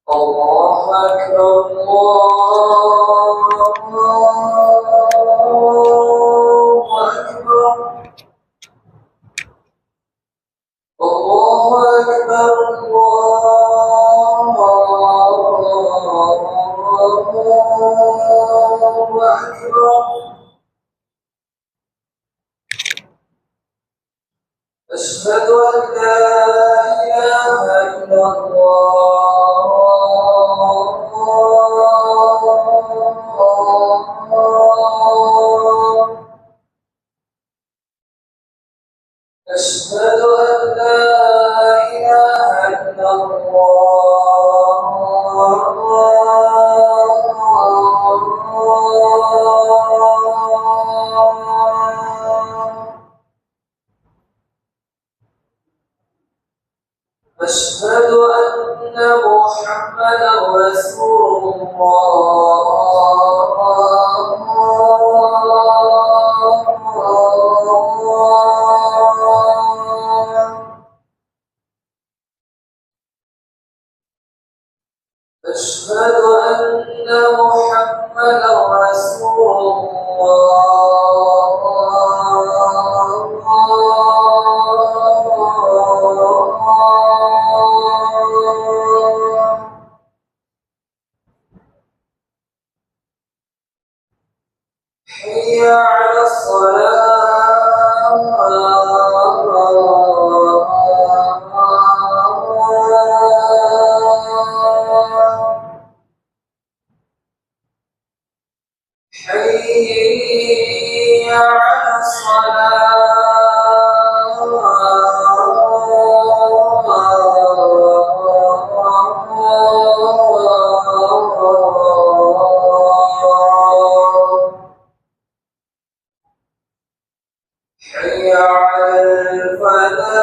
الله أكبر الله أكبر أشهد أن لا إله إلا أشهد أن لا إله إلا أشهد أن محمدا رسول أشهد أن محمدا رسول حي على حي على حي على الفلاح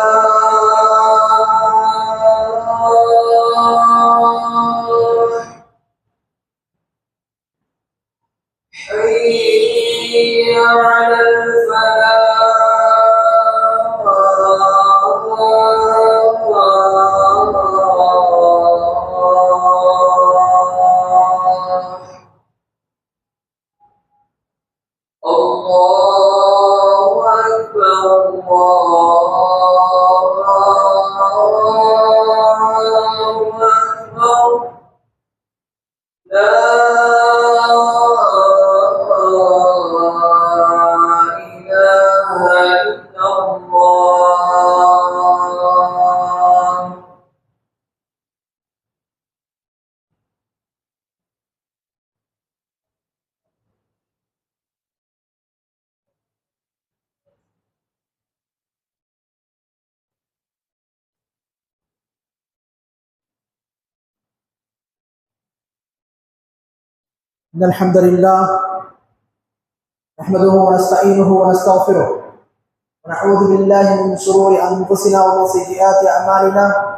حي على الله أكبر الله أكبر لا إله إلا الله إن الحمد لله نحمده ونستعينه ونستغفره ونعوذ بالله من شرور أنفسنا ومن سيئات أعمالنا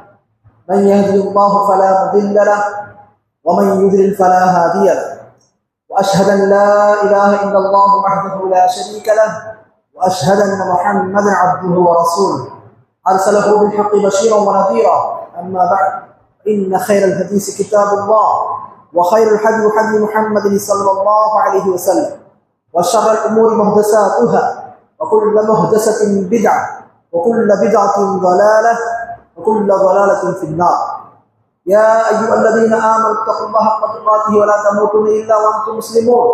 من يهده الله فلا مضل له ومن يضلل فلا هادي له وأشهد أن لا إله إلا الله وحده لا شريك له وأشهد أن محمدا عبده ورسوله أرسله بالحق بشيرا ونذيرا أما بعد إن خير الحديث كتاب الله وخير الحديث حديث محمد صلى الله عليه وسلم وشر الأمور محدثاتها وكل محدثة بدعة وكل بدعة ضلالة وكل ضلالة في النار يا أيها الذين آمنوا اتقوا الله حق تقاته ولا تموتن إلا وأنتم مسلمون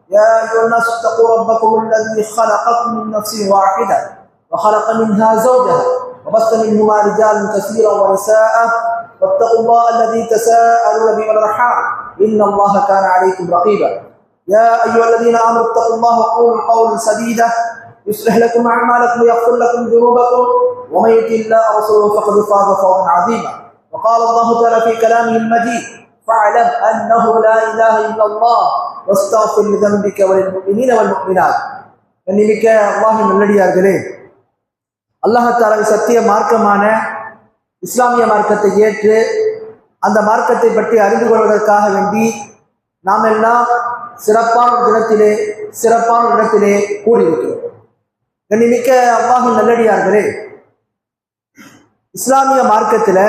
يا أيها الناس اتقوا ربكم الذي خلقكم من نفس واحدة وخلق منها زوجها وبث منهما رجالا كثيرا ونساء واتقوا الله الذي تساءلون به والأرحام إن الله كان عليكم رقيبا يا أيها الذين آمنوا اتقوا الله وقولوا قولا سديدا يصلح لكم أعمالكم ويغفر لكم ذنوبكم ومن يطع الله ورسوله فقد فاز فوزا عظيما وقال الله تعالى في كلامه المجيد فاعلم أنه لا إله إلا الله واستغفر لذنبك وللمؤمنين والمؤمنات. கண்ணிமிக்க அல்லாஹ்வின் நல்லடியார்களே, அல்லாஹ் சத்திய மார்க்கமான இஸ்லாமிய மார்க்கத்தை ஏற்று அந்த மார்க்கத்தை பற்றி அறிந்து கொள்வதற்காக வேண்டி நாம் எல்லாம் சிறப்பான இடத்திலே கூடியிருக்கிறோம். கண்ணிமிக்க அல்லாஹ்வின் நல்லடியார்களே, இஸ்லாமிய மார்க்கத்தில்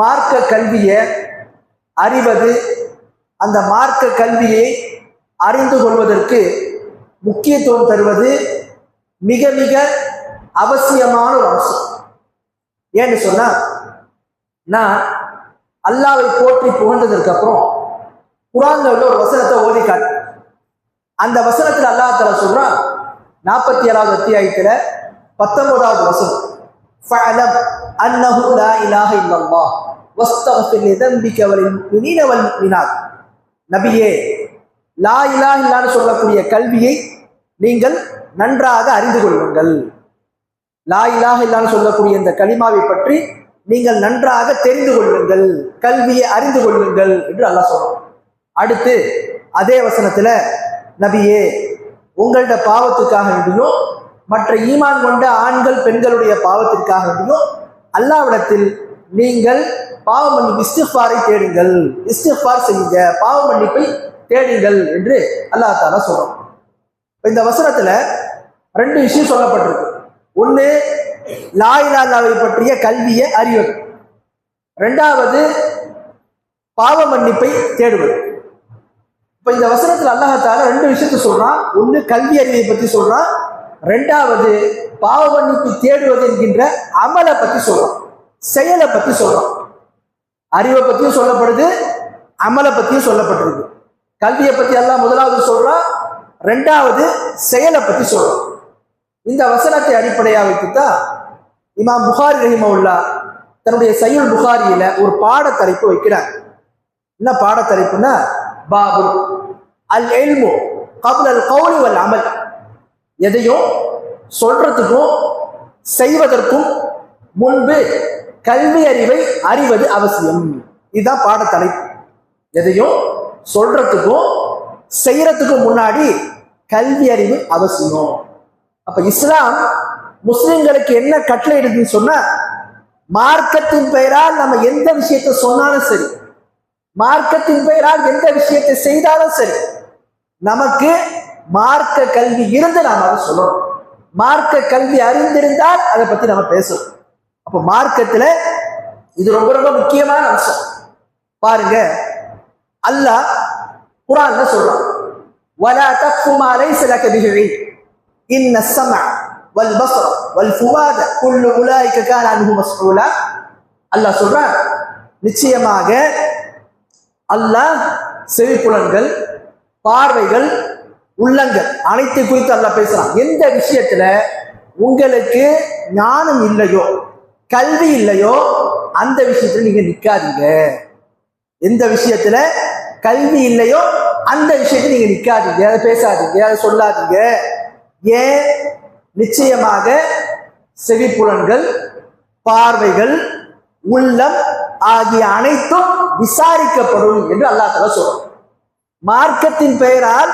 மார்க்க கல்வியை அறிவது, அந்த மார்க்க கல்வியை அறிந்து கொள்வதற்கு முக்கியத்துவம் தருவது மிக மிக அவசியமான ஒரு அம்சம். ஏன்னு சொன்னா, நான் அல்லாஹ்வை போற்றி புகழ்ந்ததற்கு அப்புறம் குர்ஆன்ல உள்ள ஒரு வசனத்தை ஓதி காட்டு. அந்த வசனத்தில் அல்லாஹ் தஆலா சொல்றான், 47வது அத்தியாயத்துல 19வது வசனம், ஃபஅலம் அன்னஹு லா இலாஹ இல்லல்லாஹ் வஸ்தக்ஃபிர் லிதம்பிக வலில் முஃமினீன வல் முஃமினாத். நபியே, லா இலாஹ இல்லல்லாஹ்னு சொல்லக்கூடிய கல்வியை நீங்கள் நன்றாக அறிந்து கொள்ளுங்கள். லா இலாஹ இல்லல்லாஹ்னு சொல்லக்கூடிய இந்த கலிமாவை பற்றி நீங்கள் நன்றாக தெரிந்து கொள்ளுங்கள், கல்வியை அறிந்து கொள்ளுங்கள் என்று அல்லாஹ் சொல்றான். அடுத்து அதே வசனத்துல, நபியே, உங்களோட பாவத்துக்காக வேண்டியும் மற்ற ஈமான் கொண்ட ஆண்கள் பெண்களுடைய பாவத்திற்காக வேண்டியும் அல்லாஹ்விடத்தில் நீங்கள் பாவ மன்னிப்பு இஸ்திக்ஃபாரை தேடுங்கள், இஸ்திக்ஃபார் செய்யுங்க, பாவ மன்னிப்பை தேடுங்கள் என்று அல்லாஹ் தஆலா சொல்றான். இந்த வசனத்துல 2 விஷயம் சொல்லப்பட்டிருக்கு. ஒன்று, லா இலாஹ இல்லல்லாஹ்வை பற்றிய கல்வியை அறிவது. 2வது, பாவ மன்னிப்பை தேடுவது. இப்ப இந்த வசனத்தில் அல்லாஹ் தஆலா 2 விஷயத்தை சொல்றான். ஒன்று, கல்வி அறிவை பற்றி சொல்றான். 2வது, பாவ மன்னிப்பு தேடுவது என்கின்ற அமலை பற்றி சொல்றான், செயலை பற்றி சொல்றான். அறிவை பற்றியும் சொல்லப்படுது, அமலை பற்றியும் சொல்லப்பட்டிருக்கு. கல்வியை பற்றி அல்லாஹ் முதலாவது சொல்றான், 2வது செயலை பற்றி சொல்றான். இந்த வசனத்தை அடிப்படையாக வைத்துத்தான் இமாம் புகாரி ரஹிமஹுல்லாஹ் தன்னுடைய சஹீஹுல் புகாரியில ஒரு பாடத்தலைப்பு வைக்கிறார். என்ன பாடத்தலைப்புன்னா, பாபு அல் இல்மு கப்ல அல் கௌலி வல் அமல். எதையும் சொல்றதுக்கும் செய்வதற்கும் முன்பு கல்வி அறிவை அறிவது அவசியம். இதுதான் பாடத்தலைப்பு. எதையும் சொல்றதுக்கும் செய்யறதுக்கும் முன்னாடி கல்வி அறிவு அவசியம். அப்ப இஸ்லாம் முஸ்லிம்களுக்கு என்ன கட்டளை இருக்குன்னு சொன்னா, மார்க்கத்தின் பெயரால் நம்ம எந்த விஷயத்தை சொன்னாலும் சரி, மார்க்கத்தின் பெயரால் எந்த விஷயத்தை செய்தாலும் சரி, நமக்கு மார்க்க கல்வி இருந்து நாம் அதை சொல்லணும். மார்க்க கல்வி அறிந்திருந்தால் அதை பத்தி நம்ம பேசணும். அப்ப மார்க்கத்துல இது ரொம்ப ரொம்ப முக்கியமான அம்சம். பாருங்க, அல்லாஹ் குர்ஆன்ல சொல்றான், வலா தக்ஃபு மா லைஸ லக பிஹி இல்ம் இன்ன ஸமஅ வல் பஸர வல் ஃபுஆத குல்லு உலாயிக கான அன்ஹு மஸ்ஊலா. அல்லாஹ் சொல்றான், நிச்சயமாக அல்லாஹ் செவிப்புலன்கள், பார்வைகள், உள்ளங்கள் அனைத்து குறித்து அல்லாஹ் பேசுறான். எந்த விஷயத்துல உங்களுக்கு ஞானம் இல்லையோ, கல்வி இல்லையோ, அந்த விஷயத்துல நீங்க நிக்காதீங்க. எந்த விஷயத்துல கல்வி இல்லையோ அந்த விஷயத்துல நீங்க நிக்காதீங்க, அதை பேசாதீங்க, அதை சொல்லாதீங்க. ஏன்? நிச்சயமாக செவிப்புலன்கள், பார்வைகள், உள்ளம் ஆகிய அனைத்தும் விசாரிக்கப்படும் என்று அல்லாஹ் தஆலா சொல்றான். மார்க்கத்தின் பெயரால்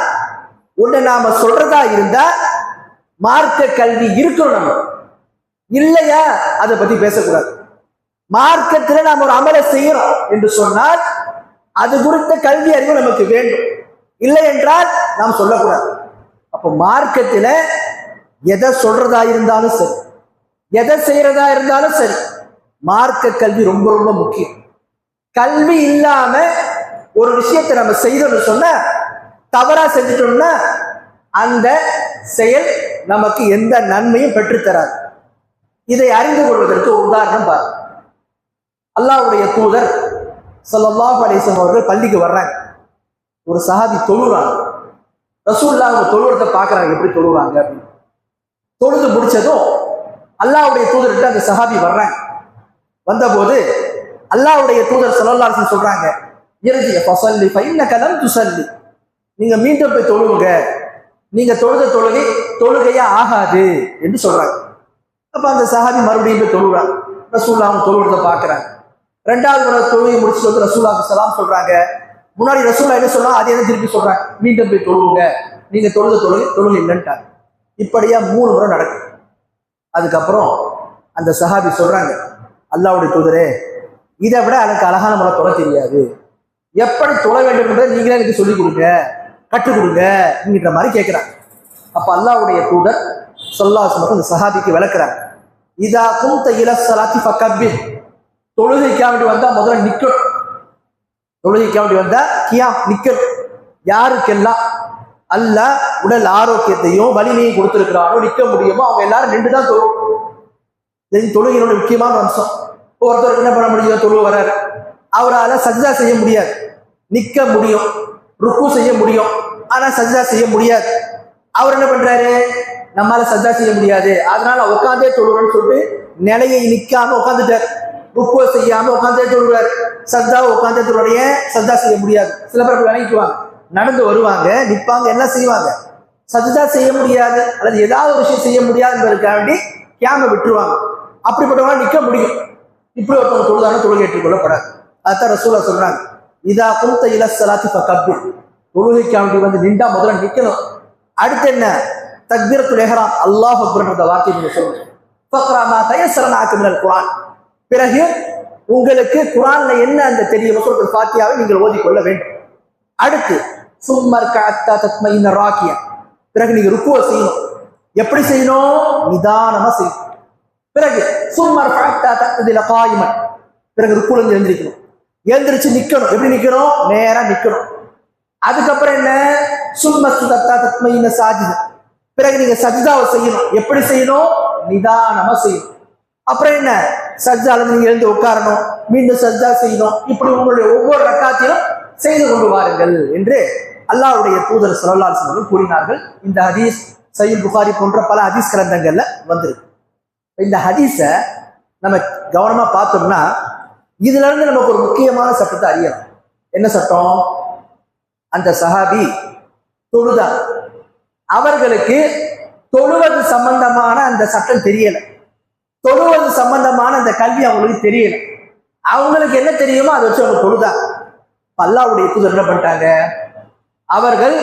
ஒண்ணு நாம சொல்றதா இருந்தா மார்க்க கல்வி இருக்கணும். நம்ம இல்லையா அதை பத்தி பேசக்கூடாது. மார்க்கத்துல நாம் ஒரு அமலை செய்யறோம் என்று சொன்னால் அது குறித்த கல்வி அறிவு நமக்கு வேண்டும். இல்லை என்றால் நாம் சொல்லக்கூடாது. அப்போ மார்க்கத்துல எதை சொல்றதா இருந்தாலும் சரி, எதை செய்யறதா இருந்தாலும் சரி, மார்க்க கல்வி ரொம்ப ரொம்ப முக்கியம். கல்வி இல்லாம ஒரு விஷயத்தை நம்ம செய்யறோம்னு சொன்னா, தவறா செஞ்சுட்டோம்னா அந்த செயல் நமக்கு எந்த நன்மையும் பெற்றுத்தராது. இதை அறிந்து கொள்வதற்கு ஒரு உதாரணம் பாருங்க. அல்லாஹ்வுடைய தூதர் ஸல்லல்லாஹு அலைஹி வஸல்லம் அவர்கள் பள்ளிக்கு வர்றாங்க. ஒரு சஹாபி தொழுறாங்க. ரசூலுல்லாஹ் அவங்க தொழுறதை பார்க்கறாங்க, எப்படி தொழுறாங்க அப்படின்னு. தொழுது முடிச்சதும் அல்லாஹ்வுடைய தூதர்கிட்ட அந்த சஹாபி வர்றாங்க. வந்தபோது அல்லாஹ்வுடைய தூதர் ஸல்லல்லாஹு அலைஹி வஸல்லம் சொல்றாங்க, இர்ஜி ஃபஸல்லி ஃபஇன்னக லம் துஸல்லி. நீங்க மீண்டும் போய் தொழுவுங்க, நீங்க தொழுத தொழுகையா ஆகாது என்று சொல்றாங்க. அப்ப அந்த சஹாபி மறுபடியும் போய் தொழுறாங்க. ரசூலுல்லாஹ் அவங்க தொழுறதை பார்க்கறாங்க. 2வது முறை தொழுகை முடிச்சுட்டு வந்து ரசூலுல்லாஹ்க்கு சலாம் சொல்றாங்க. முன்னாடி ரசூலுல்லாஹ் என்ன சொல்றாங்க, அதே தான் திருப்பி சொல்றாங்க, மீண்டும் போய் தொழுவுங்க, நீங்க தொழுகை இல்லைன்ட்டாங்க. இப்படியா 3 முறை நடக்குது. அதுக்கப்புறம் அந்த சஹாபி சொல்றாங்க, அல்லாஹ்வுடைய தூதரே, இதை விட எனக்கு அழகான முறை தொலை தெரியாது, எப்படி தொலை வேண்டும் என்பதை நீங்களே எனக்கு சொல்லிக் கொடுங்க, கற்றுக் கொடுங்க என்கிற மாதிரி கேட்கிறாங்க. அப்ப அல்லாஹ்வுடைய தூதர் ஸல்லல்லாஹு அலைஹி வஸல்லம் அந்த சஹாபிக்கு விளக்குறாங்க, இதா குன்த இல ஸலாத்தி ஃபகப்பிர், தொழுகைக்காக வேண்டி வந்தா முதல்ல நிக்கணும். தொழுகைக்காக வேண்டி வந்தா கியாம் நிக்கணும். யாருக்கெல்லாம் அல்லாஹ் உடல் ஆரோக்கியத்தையும் வலிமையும் கொடுத்திருக்கிறானோ, நிக்க முடியுமோ அவங்க எல்லாரும் நின்று தான் தொழும். தொழுகையோட முக்கியமான அம்சம். ஒருத்தருக்கு என்ன பண்ண முடியும், தொழுவ வராரு, அவரால் சஜ்தா செய்ய முடியாது. நிக்க முடியும், ருக்கு செய்ய முடியும், ஆனா சஜ்தா செய்ய முடியாது. அவர் என்ன பண்றாரு, நம்மளால சஜ்தா செய்ய முடியாது, அதனால உட்காந்தே தொழுறன்னு சொல்லிட்டு நிலையை நிக்காம உட்காந்துட்டார். ருக்குவ செய்யாம உட்காந்தே தொழுறாரு, சஜ்தாவை உட்காந்தே தொழுடைய சஜ்தா செய்ய முடியாது. சில பேர் விளங்கிக்குவாங்க, நடந்து வருவாங்க, நிற்பாங்க, எல்லாம் செய்வாங்க, சஜ்தா செய்ய முடியாது அல்லது ஏதாவது ஒரு விஷயம் செய்ய முடியாது என்பதற்காக வேண்டி கியாம விட்டுருவாங்க. அப்படிப்பட்டவங்க நிற்க முடியும். இப்படி ஒருத்தவங்க தொழுதான தொழுகை ஏற்றுக்கொள்ளப்படாது. அதான் ரசூலுல்லாஹ் சொல்றாங்க, இதா குன்த இல ஸலாத்தி ஃபகப்பிர், தொழுகைக்காக வேண்டி வந்து நின்றா முதல்ல நிற்கணும். அடுத்து என்ன, தக்பீரத்துல் இஹ்ராம், அல்லாஹ் அக்பர் என்ற வார்த்தையை நீங்க சொல்லுங்க. ஃபக்ரா மா தயஸ்ஸர லக மினல் குர்ஆன், பிறகு உங்களுக்கு குர்ஆன்ல என்ன அந்த தெரியும் சூரத்துல் ஃபாத்திஹாவை நீங்கள் ஓதிக்கொள்ள வேண்டும். அடுத்து சும்மர் கஅத்தா தத்மைன ராக்கியா, பிறகு நீங்க ருக்குவ செய்யணும். எப்படி செய்யணும், நிதானமா செய்யணும். பிறகு சும்மர் கஅத்தா தக்தில காயிமன், பிறகு ருக்குல இருந்து எழுந்திருக்கணும். எழுந்திருச்சு நிக்கணும். எப்படி நிக்கணும், நேரா நிக்கணும். அதுக்கப்புறம் என்ன, சும்மஸ்தத்தா தத்மைன சாஜித, பிறகு நீங்க சஜ்தாவை செய்யணும். எப்படி செய்யணும், நிதானமா செய்யணும். அப்புறம் என்ன, சஜ்தால நீங்க எழுந்து உட்காரணும், மீண்டும் சஜ்தா செய்யணும். இப்படி உங்களுடைய ஒவ்வொரு ரக்காத்திலும் செய்து கொண்டு வாருங்கள் என்று அல்லாஹ்வுடைய தூதர் ஸல்லல்லாஹு அலைஹி வஸல்லம் கூறினார்கள். இந்த ஹதீஸ் சஹீஹ் புகாரி போன்ற பல ஹதீஸ் கிரந்தங்கள்ல வந்திருக்கு. இந்த ஹதீஸை நம்ம கவனமா பார்த்தோம்னா இதுல இருந்து நமக்கு ஒரு முக்கியமான சட்டத்தை அறியலாம். என்ன சட்டம், அந்த சஹாபி தொழுதார், அவர்களுக்கு தொழுவது சம்பந்தமான அந்த சட்டம் தெரியல, தொழுவது சம்பந்தமான அந்த கல்வி அவங்களுக்கு தெரியல. அவங்களுக்கு என்ன தெரியுமோ அதை வச்சு அவங்க தொழுதாங்க. அல்லாஹ்வுடைய தூதர் என்ன பண்ணிட்டாங்க, அவர்கள்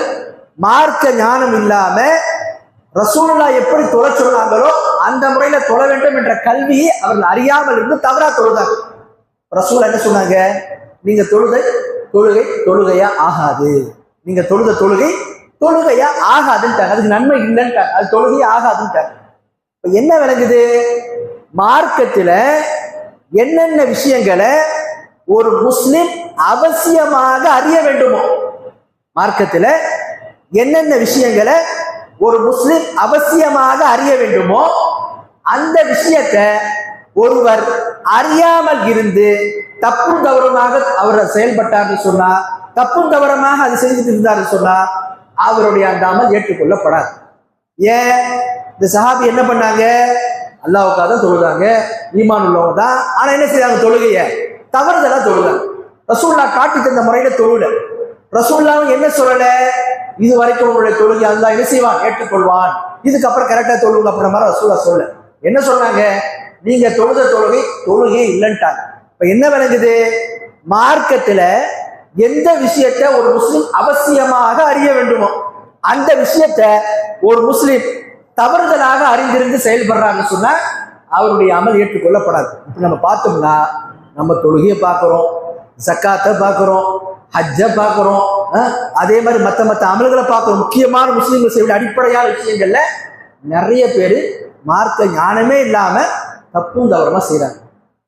மார்க்க ஞானம் இல்லாம ரசூலுல்லாஹ் எப்படி தொழ சொன்னாங்களோ அந்த முறையில தொழ வேண்டும் என்ற கல்வியை அவர்கள் அறியாமல் இருந்து தவறா தொழுதாங்க. ரசூலுல்லாஹ் என்ன சொன்னாங்க, நீங்க தொழுகை தொழுகையா ஆகாது, நீங்க தொழுகை தொழுகையா ஆகாதுன்ட்டாங்க, அதுக்கு நன்மை இல்லைன்ட்டாங்க, அது தொழுகையா ஆகாதுன்ட்டாங்க. இப்ப என்ன விளங்குது, மார்க்கத்துல என்னென்ன விஷயங்களை ஒரு முஸ்லிம் அவசியமாக அறிய வேண்டுமோ, மார்க்கத்துல என்னென்ன விஷயங்களை ஒரு முஸ்லிம் அவசியமாக அறிய வேண்டுமோ அந்த விஷயத்தை ஒருவர் அறியாமல் இருந்து தப்பும் தவறுமாக அவர் செயல்பட்டார்னு சொன்னா, தப்பும் தவறமாக அது செஞ்சுட்டு இருந்தாரு சொன்னா அவருடைய அந்த அமல் ஏற்றுக்கொள்ளப்படாது. ஏன், இந்த சஹாபி என்ன பண்ணாங்க, அல்லாஹ்வுக்காக தான் தொழுதாங்க, ஈமான் உள்ளவங்க தான், ஆனா என்ன செய்றாங்க, தொழுகைய தவறுதலா தொழுதாங்க. ரசூலுல்லாஹ் காட்டி தந்த முறையில தொழுல. ரசூலுல்லாஹ் என்ன சொல்லல, இது வரைக்கும் உங்களுடைய தொழுகை அல்லாஹ் என்ன செய்வான், ஏற்றுக்கொள்வான், இதுக்கப்புறம் கரெக்டா தொழுங்க அப்புறம் மாதிரி ரசூலுல்லாஹ் சொல்ல. என்ன சொன்னாங்க, நீங்க தொழுகை இல்லைன்ட்டாங்க. இப்ப என்ன விளங்குது, மார்க்கத்துல எந்த விஷயத்தை ஒரு முஸ்லிம் அவசியமாக அறிய வேண்டுமோ அந்த விஷயத்தை ஒரு முஸ்லிம் தவறுதலாக அறிந்திருந்து செயல்படுறான்னு சொன்னா அவருடைய அமல் ஏற்றுக்கொள்ளப்படாது. இப்ப நம்ம பார்த்தோம்னா நம்ம தொழுகையை பார்க்கிறோம், ஜக்காத்தை பார்க்கிறோம், ஹஜ்ஜை பார்க்கிறோம், அதே மாதிரி மற்ற அமல்களை பார்க்கிறோம். முக்கியமான முஸ்லீம்கள் செய்ய அடிப்படையான விஷயங்கள்ல நிறைய பேர் மார்க்க ஞானமே இல்லாம தப்பும் தவறமா செய்யறாங்க.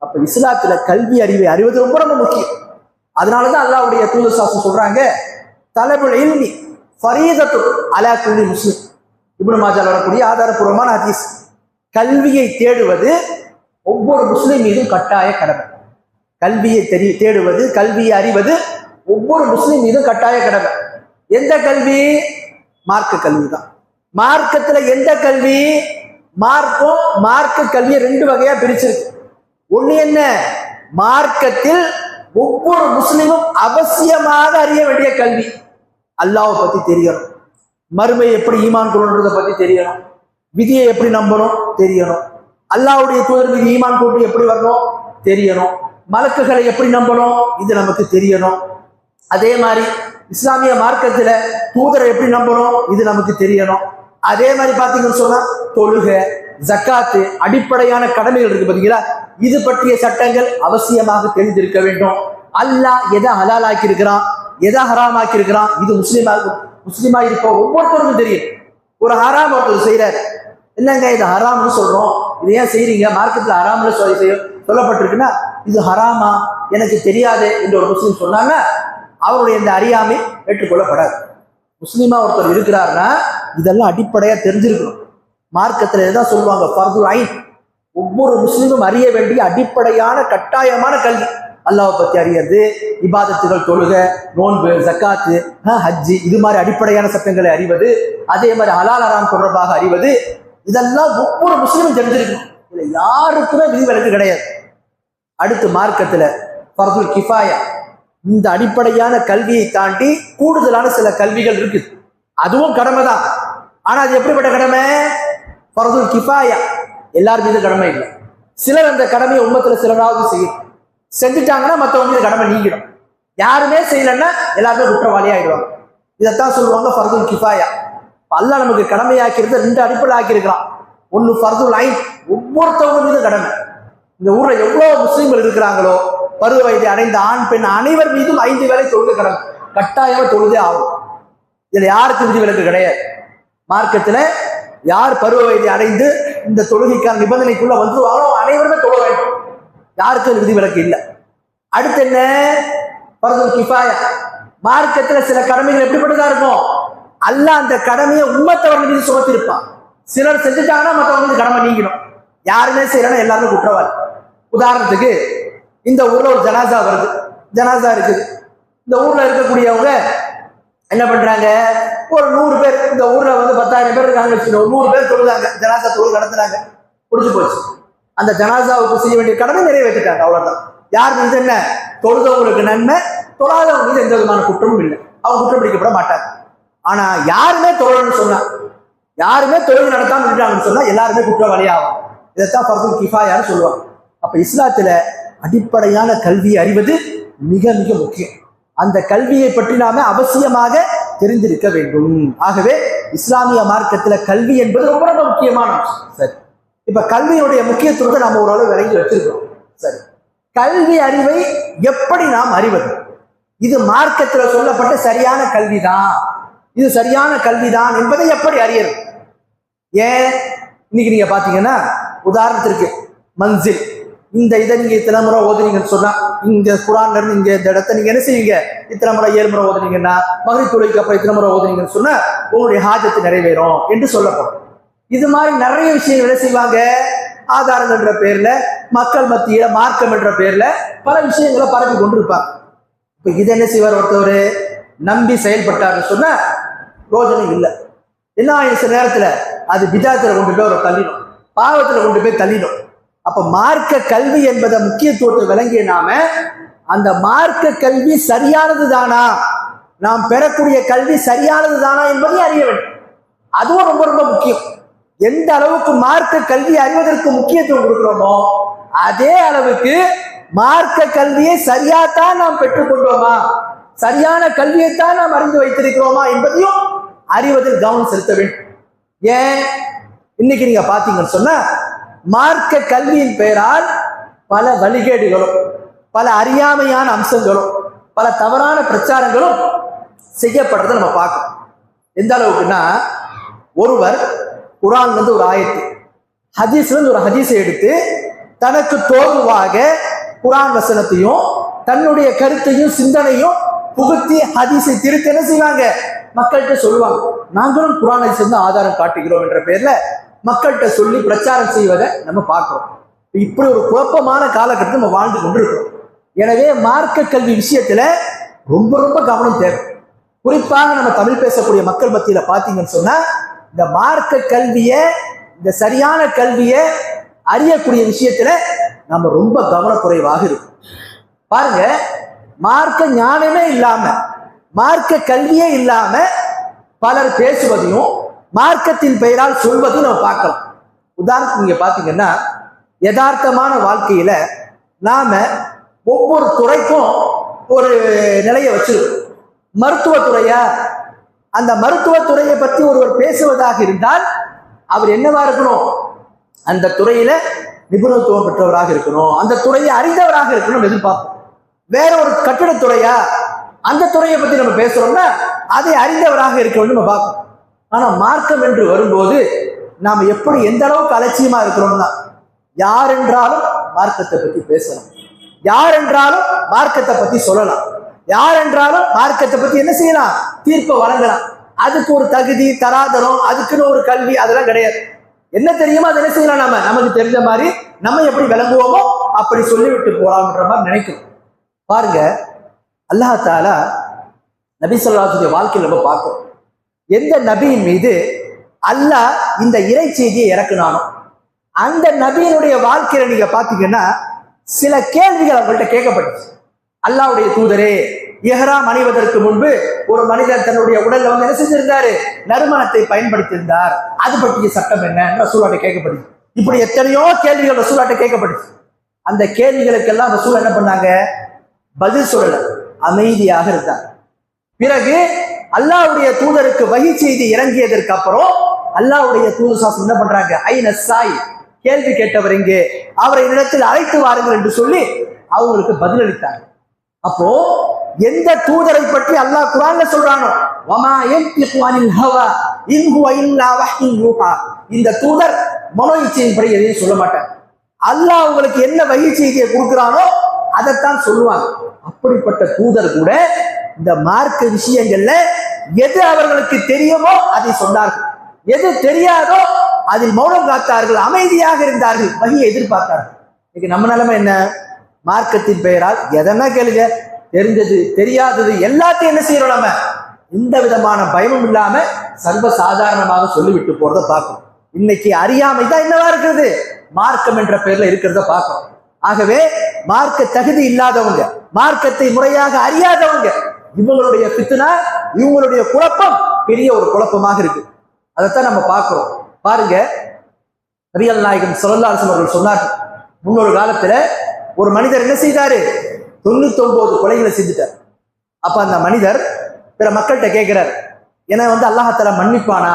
அப்ப இஸ்லாத்துல கல்வி அறிவை அறிவது ரொம்ப ரொம்ப முக்கியம். அதனாலதான் அல்லாஹ்வுடைய தூதர் சாஸ்திரம் சொல்றாங்க, தலபுல் இல்மி ஃபரீதத்து அலா குல்லி முஸ்லிம். இப்னு மாஜால வரக்கூடிய ஆதாரபூர்வமான ஹதீஸ். கல்வியை தேடுவது ஒவ்வொரு முஸ்லிம் மீதும் கட்டாய கடமை. கல்வியை தேடுவது, கல்வியை அறிவது ஒவ்வொரு முஸ்லிம் மீதும் கட்டாய கடமை. எந்த கல்வி, மார்க்க கல்வி தான். மார்க்கத்துல எந்த கல்வி, மார்க்க கல்வியை ரெண்டு வகையா பிரிச்சிருக்கு. ஒண்ணு என்ன, மார்க்கத்தில் ஒவ்வொரு முஸ்லிமும் அவசியமாக அறிய வேண்டிய கல்வி, அல்லாஹ்வை பத்தி தெரியணும், மறுமை எப்படி ஈமான் கொள்ளுன்றதை பத்தி தெரியணும், விதியை எப்படி நம்பணும் தெரியணும், அல்லாஹ்வுடைய தூதர் மீது ஈமான் கொண்டு எப்படி வரணும் தெரியணும், மலக்குகளை எப்படி நம்பணும் இது நமக்கு தெரியணும். அதே மாதிரி இஸ்லாமிய மார்க்கத்துல தூதரை எப்படி நம்பணும் இது நமக்கு தெரியணும். அதே மாதிரி பாத்தீங்கன்னு சொன்னா தொழுகை, ஜக்காத்து, அடிப்படையான கடமைகள் இருக்கு பாத்தீங்களா, இது பற்றிய சட்டங்கள் அவசியமாக தெரிந்திருக்க வேண்டும். அல்லாஹ் எதை ஹலாலாக்கி இருக்கிறான், எதை ஹராமாக்கி இருக்கிறான், இது முஸ்லிமா இருக்க ஒவ்வொருத்தருக்கும் தெரியும். ஒரு ஹராம் ஒருத்தர் செய்யறாரு, இல்லைங்க இது ஹராம்னு சொல்றோம், இது ஏன் செய்றீங்க, மார்க்கெட்ல ஹராம்னு சொல்லப்பட்டிருக்குன்னா இது ஹராமா எனக்கு தெரியாது என்று ஒரு முஸ்லீம் சொன்னாங்க, அவருடைய இந்த அறியாமை ஏற்றுக்கொள்ளப்படாது. முஸ்லீமா ஒருத்தர் இருக்கிறாருன்னா இதெல்லாம் அடிப்படையா தெரிஞ்சிருக்கணும். மார்க்கத்துல எதான் சொல்லுவாங்க, ஃபர்துல் ஐன், ஒவ்வொரு முஸ்லீமும் அறிய வேண்டிய அடிப்படையான கட்டாயமான கல்வி. அல்லாஹ்வை பத்தி அறியறது, இபாதத்துகள், தொழுகை, நோன்பு, ஜக்காத்து, ஹஜ்ஜி, இது மாதிரி அடிப்படையான சட்டங்களை அறிவது, அதே மாதிரி ஹலால் ஹராம் தொடர்பாக அறிவது, இதெல்லாம் ஒவ்வொரு முஸ்லீமும் தெரிஞ்சிருக்கணும். இதுல யாருக்குமே விதிவிலக்கு கிடையாது. அடுத்து மார்க்கத்துல ஃபர்துல் கிஃபாயா, இந்த அடிப்படையான கல்வியை தாண்டி கூடுதலான சில கல்விகள் இருக்குது, அதுவும் கடமை தான். ஆனா அது எப்படிப்பட்ட கடமை? ஃபர்துல் கிஃபாயா, எல்லார் மீது கடமை இல்லை. சிலர் அந்த கடமையை உம்மத்துல சிலராவது செய்யும், செஞ்சுட்டாங்கன்னா மற்றவங்க கடமை நீங்கிடும். யாருமே செய்யலன்னா எல்லாருமே குற்றவாளி ஆயிடுவாங்க. இதைத்தான் சொல்லுவாங்க ஃபர்துல் கிஃபாயா. அல்லாஹ் நமக்கு கடமையாக்கிறது ரெண்டு அடிப்படை ஆக்கியிருக்கிறான். ஒன்னு ஃபர்துல் ஐன், ஒவ்வொருத்தவங்க மீது கடமை. இந்த ஊர்ல எவ்வளவு முஸ்லீம்கள் இருக்கிறாங்களோ, பருவ வயதை அடைந்த ஆண் பெண் அனைவர் மீதும் 5 வேளை தொழுகை கடமை, கட்டாயமா தொழுதே ஆகும். இதுல யாருக்கு விதிவிலக்கு கிடையாது. மார்க்கத்துல யார் பருவ வயதை அடைந்து இந்த தொழுகைக்கான நிபந்தனைக்குள்ள வந்துருவாங்களோ அனைவருமே தொழ வேண்டும், யாருக்கும் விதிவிலக்கு இல்லை. அடுத்து என்ன? ஃபர்துல் கிஃபாயா. மார்க்கத்துல சில கடமைகள் எப்படிப்பட்டதா இருக்கும், அல்லாஹ் அந்த கடமையை உம்மத்தவர்கள் மீது சுமத்திருப்பான். சிலர் செஞ்சுட்டாங்கன்னா மற்றவங்க மீது கடமை நீங்கிடும். யாருமே செய்யறனா எல்லாருமே குற்றவாளி. உதாரணத்துக்கு இந்த ஊர்ல ஒரு ஜனாசா வருது, ஜனாசா இருக்குது. இந்த ஊர்ல இருக்கக்கூடியவங்க என்ன பண்றாங்க, ஒரு 100 பேர், இந்த ஊர்ல 10,000 பேர் இருக்காங்க, 100 பேர் தொழுதாங்க, ஜனாசா தொழுது நடத்துறாங்க, முடிஞ்சு போச்சு. அந்த ஜனாசாவுக்கு செய்ய வேண்டிய கடமை நிறைவேற்றிட்டாங்க, அவ்வளவுதான். யார் மீது என்ன? தொழுதவங்களுக்கு நன்மை, தொழாதவங்க மீது எந்த விதமான குற்றமும் இல்லை, அவங்க குற்றம் பிடிக்கப்பட மாட்டாங்க. ஆனா யாருமே தொழணும்னு சொன்னா, யாருமே தொழுகை நடத்தாம இருக்காங்கன்னு சொன்னா எல்லாருமே குற்றவாளி ஆகும். இதைத்தான் ஃபர்துல் கிஃபாயான்னு சொல்லுவாங்க. அப்ப இஸ்லாத்துல அடிப்படையான கல்வியை அறிவது மிக மிக முக்கியம். அந்த கல்வியை பற்றி நாம அவசியமாக தெரிந்திருக்க வேண்டும். ஆகவே இஸ்லாமிய மார்க்கத்துல கல்வி என்பது ரொம்ப ரொம்ப முக்கியமான விஷயம். சரி, இப்ப கல்வியுடைய முக்கியத்துவத்தை நம்ம ஓரளவு விளங்கி வச்சிருக்கோம். சரி, கல்வி அறிவை எப்படி நாம் அறிவது? இது மார்க்கத்துல சொல்லப்பட்ட சரியான கல்விதான், இது சரியான கல்விதான் என்பதை எப்படி அறியறது? ஏன் இன்னைக்கு நீங்க பாத்தீங்கன்னா, உதாரணத்திற்கு மன்சில், இந்த இதை நீங்க இத்தனை முறை ஓதுனீங்கன்னு சொன்னா, இங்க குரான்ல இருந்து இங்க இந்த இடத்த நீங்க என்ன செய்வீங்க, இத்தனை முறை 7 முறை ஓதுனீங்கன்னா, மகரிப் தொழுகைக்கு அப்புறம் இத்தனை முறை ஓதுனீங்கன்னு சொன்னா உங்களுடைய ஹாஜத்து நிறைவேறும் என்று சொல்லப்படும். இது மாதிரி நிறைய விஷயங்கள் என்ன செய்வாங்க, ஆதாரங்கள் என்ற பேர்ல, மக்கள் மத்தியில மார்க்கம் என்ற பேர்ல பல விஷயங்களை பரப்பி கொண்டிருப்பாங்க. இப்ப இது என்ன செய்வார், ஒருத்தவர் நம்பி செயல்பட்டாருன்னு சொன்னா ரோஜனம் இல்லை. என்ன ஆயிடுச்சு, சில நேரத்துல அது பிதாத்துல கொண்டு போய் ஒரு தள்ளிடும், பாவத்துல கொண்டு போய் தள்ளிடும். அப்ப மார்க்க கல்வி என்பதை முக்கியத்துவத்தை விளங்கிய நாம அந்த மார்க்க கல்வி சரியானது தானா, நாம் பெறக்கூடிய கல்வி சரியானது தானா என்பதை அறிய வேண்டும். அதுவும் ரொம்ப ரொம்ப முக்கியம். எந்த அளவுக்கு மார்க்க கல்வி அறிவதற்கு முக்கியத்துவம் கொடுக்கிறோமோ அதே அளவுக்கு மார்க்க கல்வியை சரியாத்தான் நாம் பெற்றுக்கொண்டோமா, சரியான கல்வியைத்தான் நாம் அறிந்து வைத்திருக்கிறோமா என்பதையும் அறிவதில் கவனம் செலுத்த வேண்டும். ஏன் இன்னைக்கு நீங்க பாத்தீங்கன்னு சொன்னா, மார்க்க கல்வியின் பெயரால் பல வழிகேடுகளும் பல அறியாமையான அம்சங்களும் பல தவறான பிரச்சாரங்களும் செய்யப்படுறதை நம்ம பார்க்கணும். எந்த அளவுக்குன்னா, ஒருவர் குர்ஆன்ல இருந்து ஒரு ஆயத்து, ஹதீஸ்ல இருந்து ஒரு ஹதீஸை எடுத்து தனக்கு தோதுவாக குர்ஆன் வசனத்தையும் தன்னுடைய கருத்தையும் சிந்தனையும் புகுத்தி ஹதீஸை திருத்தி என்ன செய்வாங்க, மக்கள்கிட்ட சொல்லுவாங்க. நாங்களும் குர்ஆனை சேர்ந்து ஆதாரம் காட்டுகிறோம் என்ற பேர்ல மக்கள்கிட்ட சொல்லி பிரச்சாரம் செய்வதை நம்ம பார்க்கிறோம். இப்படி ஒரு குழப்பமான காலகட்டத்தில் நம்ம வாழ்ந்து கொண்டிருக்கிறோம். எனவே மார்க்க கல்வி விஷயத்துல ரொம்ப ரொம்ப கவனம் தேவை. குறிப்பாக நம்ம தமிழ் பேசக்கூடிய மக்கள் மத்தியில பாத்தீங்கன்னு சொன்னா, இந்த மார்க்க கல்வியை, இந்த சரியான கல்வியை அறியக்கூடிய விஷயத்துல நம்ம ரொம்ப கவனக்குறைவாக இருக்கும். பாருங்க, மார்க்க ஞானமே இல்லாம, மார்க்க கல்வியே இல்லாம பலர் பேசுவதையும் மார்க்கத்தின் பெயரால் சொல்வதையும் நம்ம பார்க்கலாம். உதாரணத்துக்கு நீங்க பாத்தீங்கன்னா, யதார்த்தமான வாழ்க்கையில நாம ஒவ்வொரு துறைக்கும் ஒரு நிலையை வச்சிருக்கோம். மருத்துவத்துறையா, அந்த மருத்துவத்துறையை பற்றி ஒருவர் பேசுவதாக இருந்தால் அவர் என்னவா இருக்கணும்? அந்த துறையில நிபுணத்துவம் பெற்றவராக இருக்கணும், அந்த துறையை அறிந்தவராக இருக்கணும் எதிர்பார்ப்போம். வேற ஒரு கட்டிடத்துறையா அந்த துறையை பத்தி நம்ம பேசுறோம்னா அதை அறிந்தவராக இருக்கணும்னு நம்ம பார்க்கணும். ஆனா மார்க்கம் என்று வரும்போது நாம் எப்படி எந்த அளவுக்கு அலட்சியமா இருக்கிறோம்னா, யார் என்றாலும் மார்க்கத்தை பத்தி பேசலாம், யார் என்றாலும் மார்க்கத்தை பத்தி சொல்லலாம், யார் என்றாலும் மார்க்கத்தை பத்தி என்ன செய்யலாம்? தீர்ப்பை வழங்கலாம். அதுக்கு ஒரு தகுதி தராதரம், அதுக்குன்னு ஒரு கல்வி அதெல்லாம் கிடையாது. என்ன தெரியுமோ அதை என்ன செய்யலாம்? நமக்கு தெரிஞ்ச மாதிரி நம்ம எப்படி விளங்குவோமோ அப்படி சொல்லிவிட்டு போலாம்ன்ற மாதிரி நினைக்கணும். பாருங்க, அல்லாஹ் தஆலா நபி ஸல்லல்லாஹு அலைஹி வஸல்லம் வாழ்க்கையில் நம்ம பார்க்கிறோம். எந்த நபியின் மீது அல்லாஹ் இந்த இறை செய்தியை இறக்குனானோ அந்த நபியினுடைய வாழ்க்கையில நீங்க பாத்தீங்கன்னா சில கேள்விகள் அவங்கள்ட்ட கேட்கப்பட்டுச்சு. அல்லாஹ்வுடைய தூதரே, இஹ்ராம் அணிவதற்கு முன்பு ஒரு மனிதர் தன்னுடைய உடல்ல வந்து என்ன செஞ்சிருந்தாரு? நறுமணத்தை பயன்படுத்தியிருந்தார், அது பற்றிய சட்டம் என்ன ரசூலுல்லாஹ் கேட்கப்பட்டுச்சு. இப்படி எத்தனையோ கேள்விகள் ரசூலுல்லாஹ் கேட்கப்பட்டுச்சு. அந்த கேள்விகளுக்கெல்லாம் ரசூல் என்ன பண்ணாங்க? பதில் சொல்லல, அமைதியாக இருந்தாங்க. பிறகு அல்லாஹ்வுடைய தூதருக்கு வஹி செய்தி இறங்கியதற்கு அப்புறம் அல்லாஹ்வுடைய தூதர் சாசம் என்ன பண்றாங்க? ஐன சாய், கேள்வி கேட்டவர் எங்கே, அவரை இடத்தில் அழைத்து வாருங்கள் என்று சொல்லி அவங்களுக்கு பதிலளித்தாங்க. அப்போ எந்த தூதரை பற்றி அல்லாஹ் குர்ஆன்ல சொல்றானோ, வமா யன்திகு அனில் ஹவா இன் ஹுவ இல்லா வஹ்யுன் யூஹா, இந்த தூதர் மனோ இச்சையின்படி எதையும் சொல்ல மாட்டார். அல்லாஹ் உங்களுக்கு என்ன வஹி செய்தியை கொடுக்கிறானோ அதைத்தான் சொல்லுவாங்க. அப்படிப்பட்ட தூதர் கூட இந்த மார்க்க விஷயங்கள்ல எது அவர்களுக்கு தெரியுமோ அதை சொன்னார்கள், எது தெரியாதோ அதில் மௌனம் காத்தார்கள், அமைதியாக இருந்தார்கள், வஹியை எதிர்பார்த்தார்கள். இன்னைக்கு நம்ம நிலைமை என்ன? மார்க்கத்தின் பெயரால் எதனா கேளுங்க, தெரிஞ்சது தெரியாதது எல்லாத்தையும் என்ன செய்யறோம்? நம்ம எந்த விதமான பயமும் இல்லாம சர்வ சாதாரணமாக சொல்லிவிட்டு போறத பார்க்கணும். இன்னைக்கு அறியாமை தான் என்னவா இருக்கிறது? மார்க்கம் என்ற பெயர்ல இருக்கிறத பார்க்கணும். ஆகவே மார்க்க தகுதி இல்லாதவங்க, மார்க்கத்தை முறையாக அறியாதவங்க, இவங்களுடைய பித்னா, இவங்களுடைய குழப்பம் பெரிய ஒரு குழப்பமாக இருக்கு. அதைத்தான் நம்ம பார்க்கிறோம். பாருங்க, நபிகள் நாயகம் ஸல்லல்லாஹு அலைஹி வஸல்லம் அவர்கள் சொன்னார்கள், முன்னொரு காலத்துல ஒரு மனிதர் என்ன செய்தாரு? 99 கொலைகளை செஞ்சுட்டார். அப்ப அந்த மனிதர் பிற மக்கள்கிட்ட கேட்கிறார், ஏன்னா வந்து அல்லாஹ் தஆலா மன்னிப்பானா?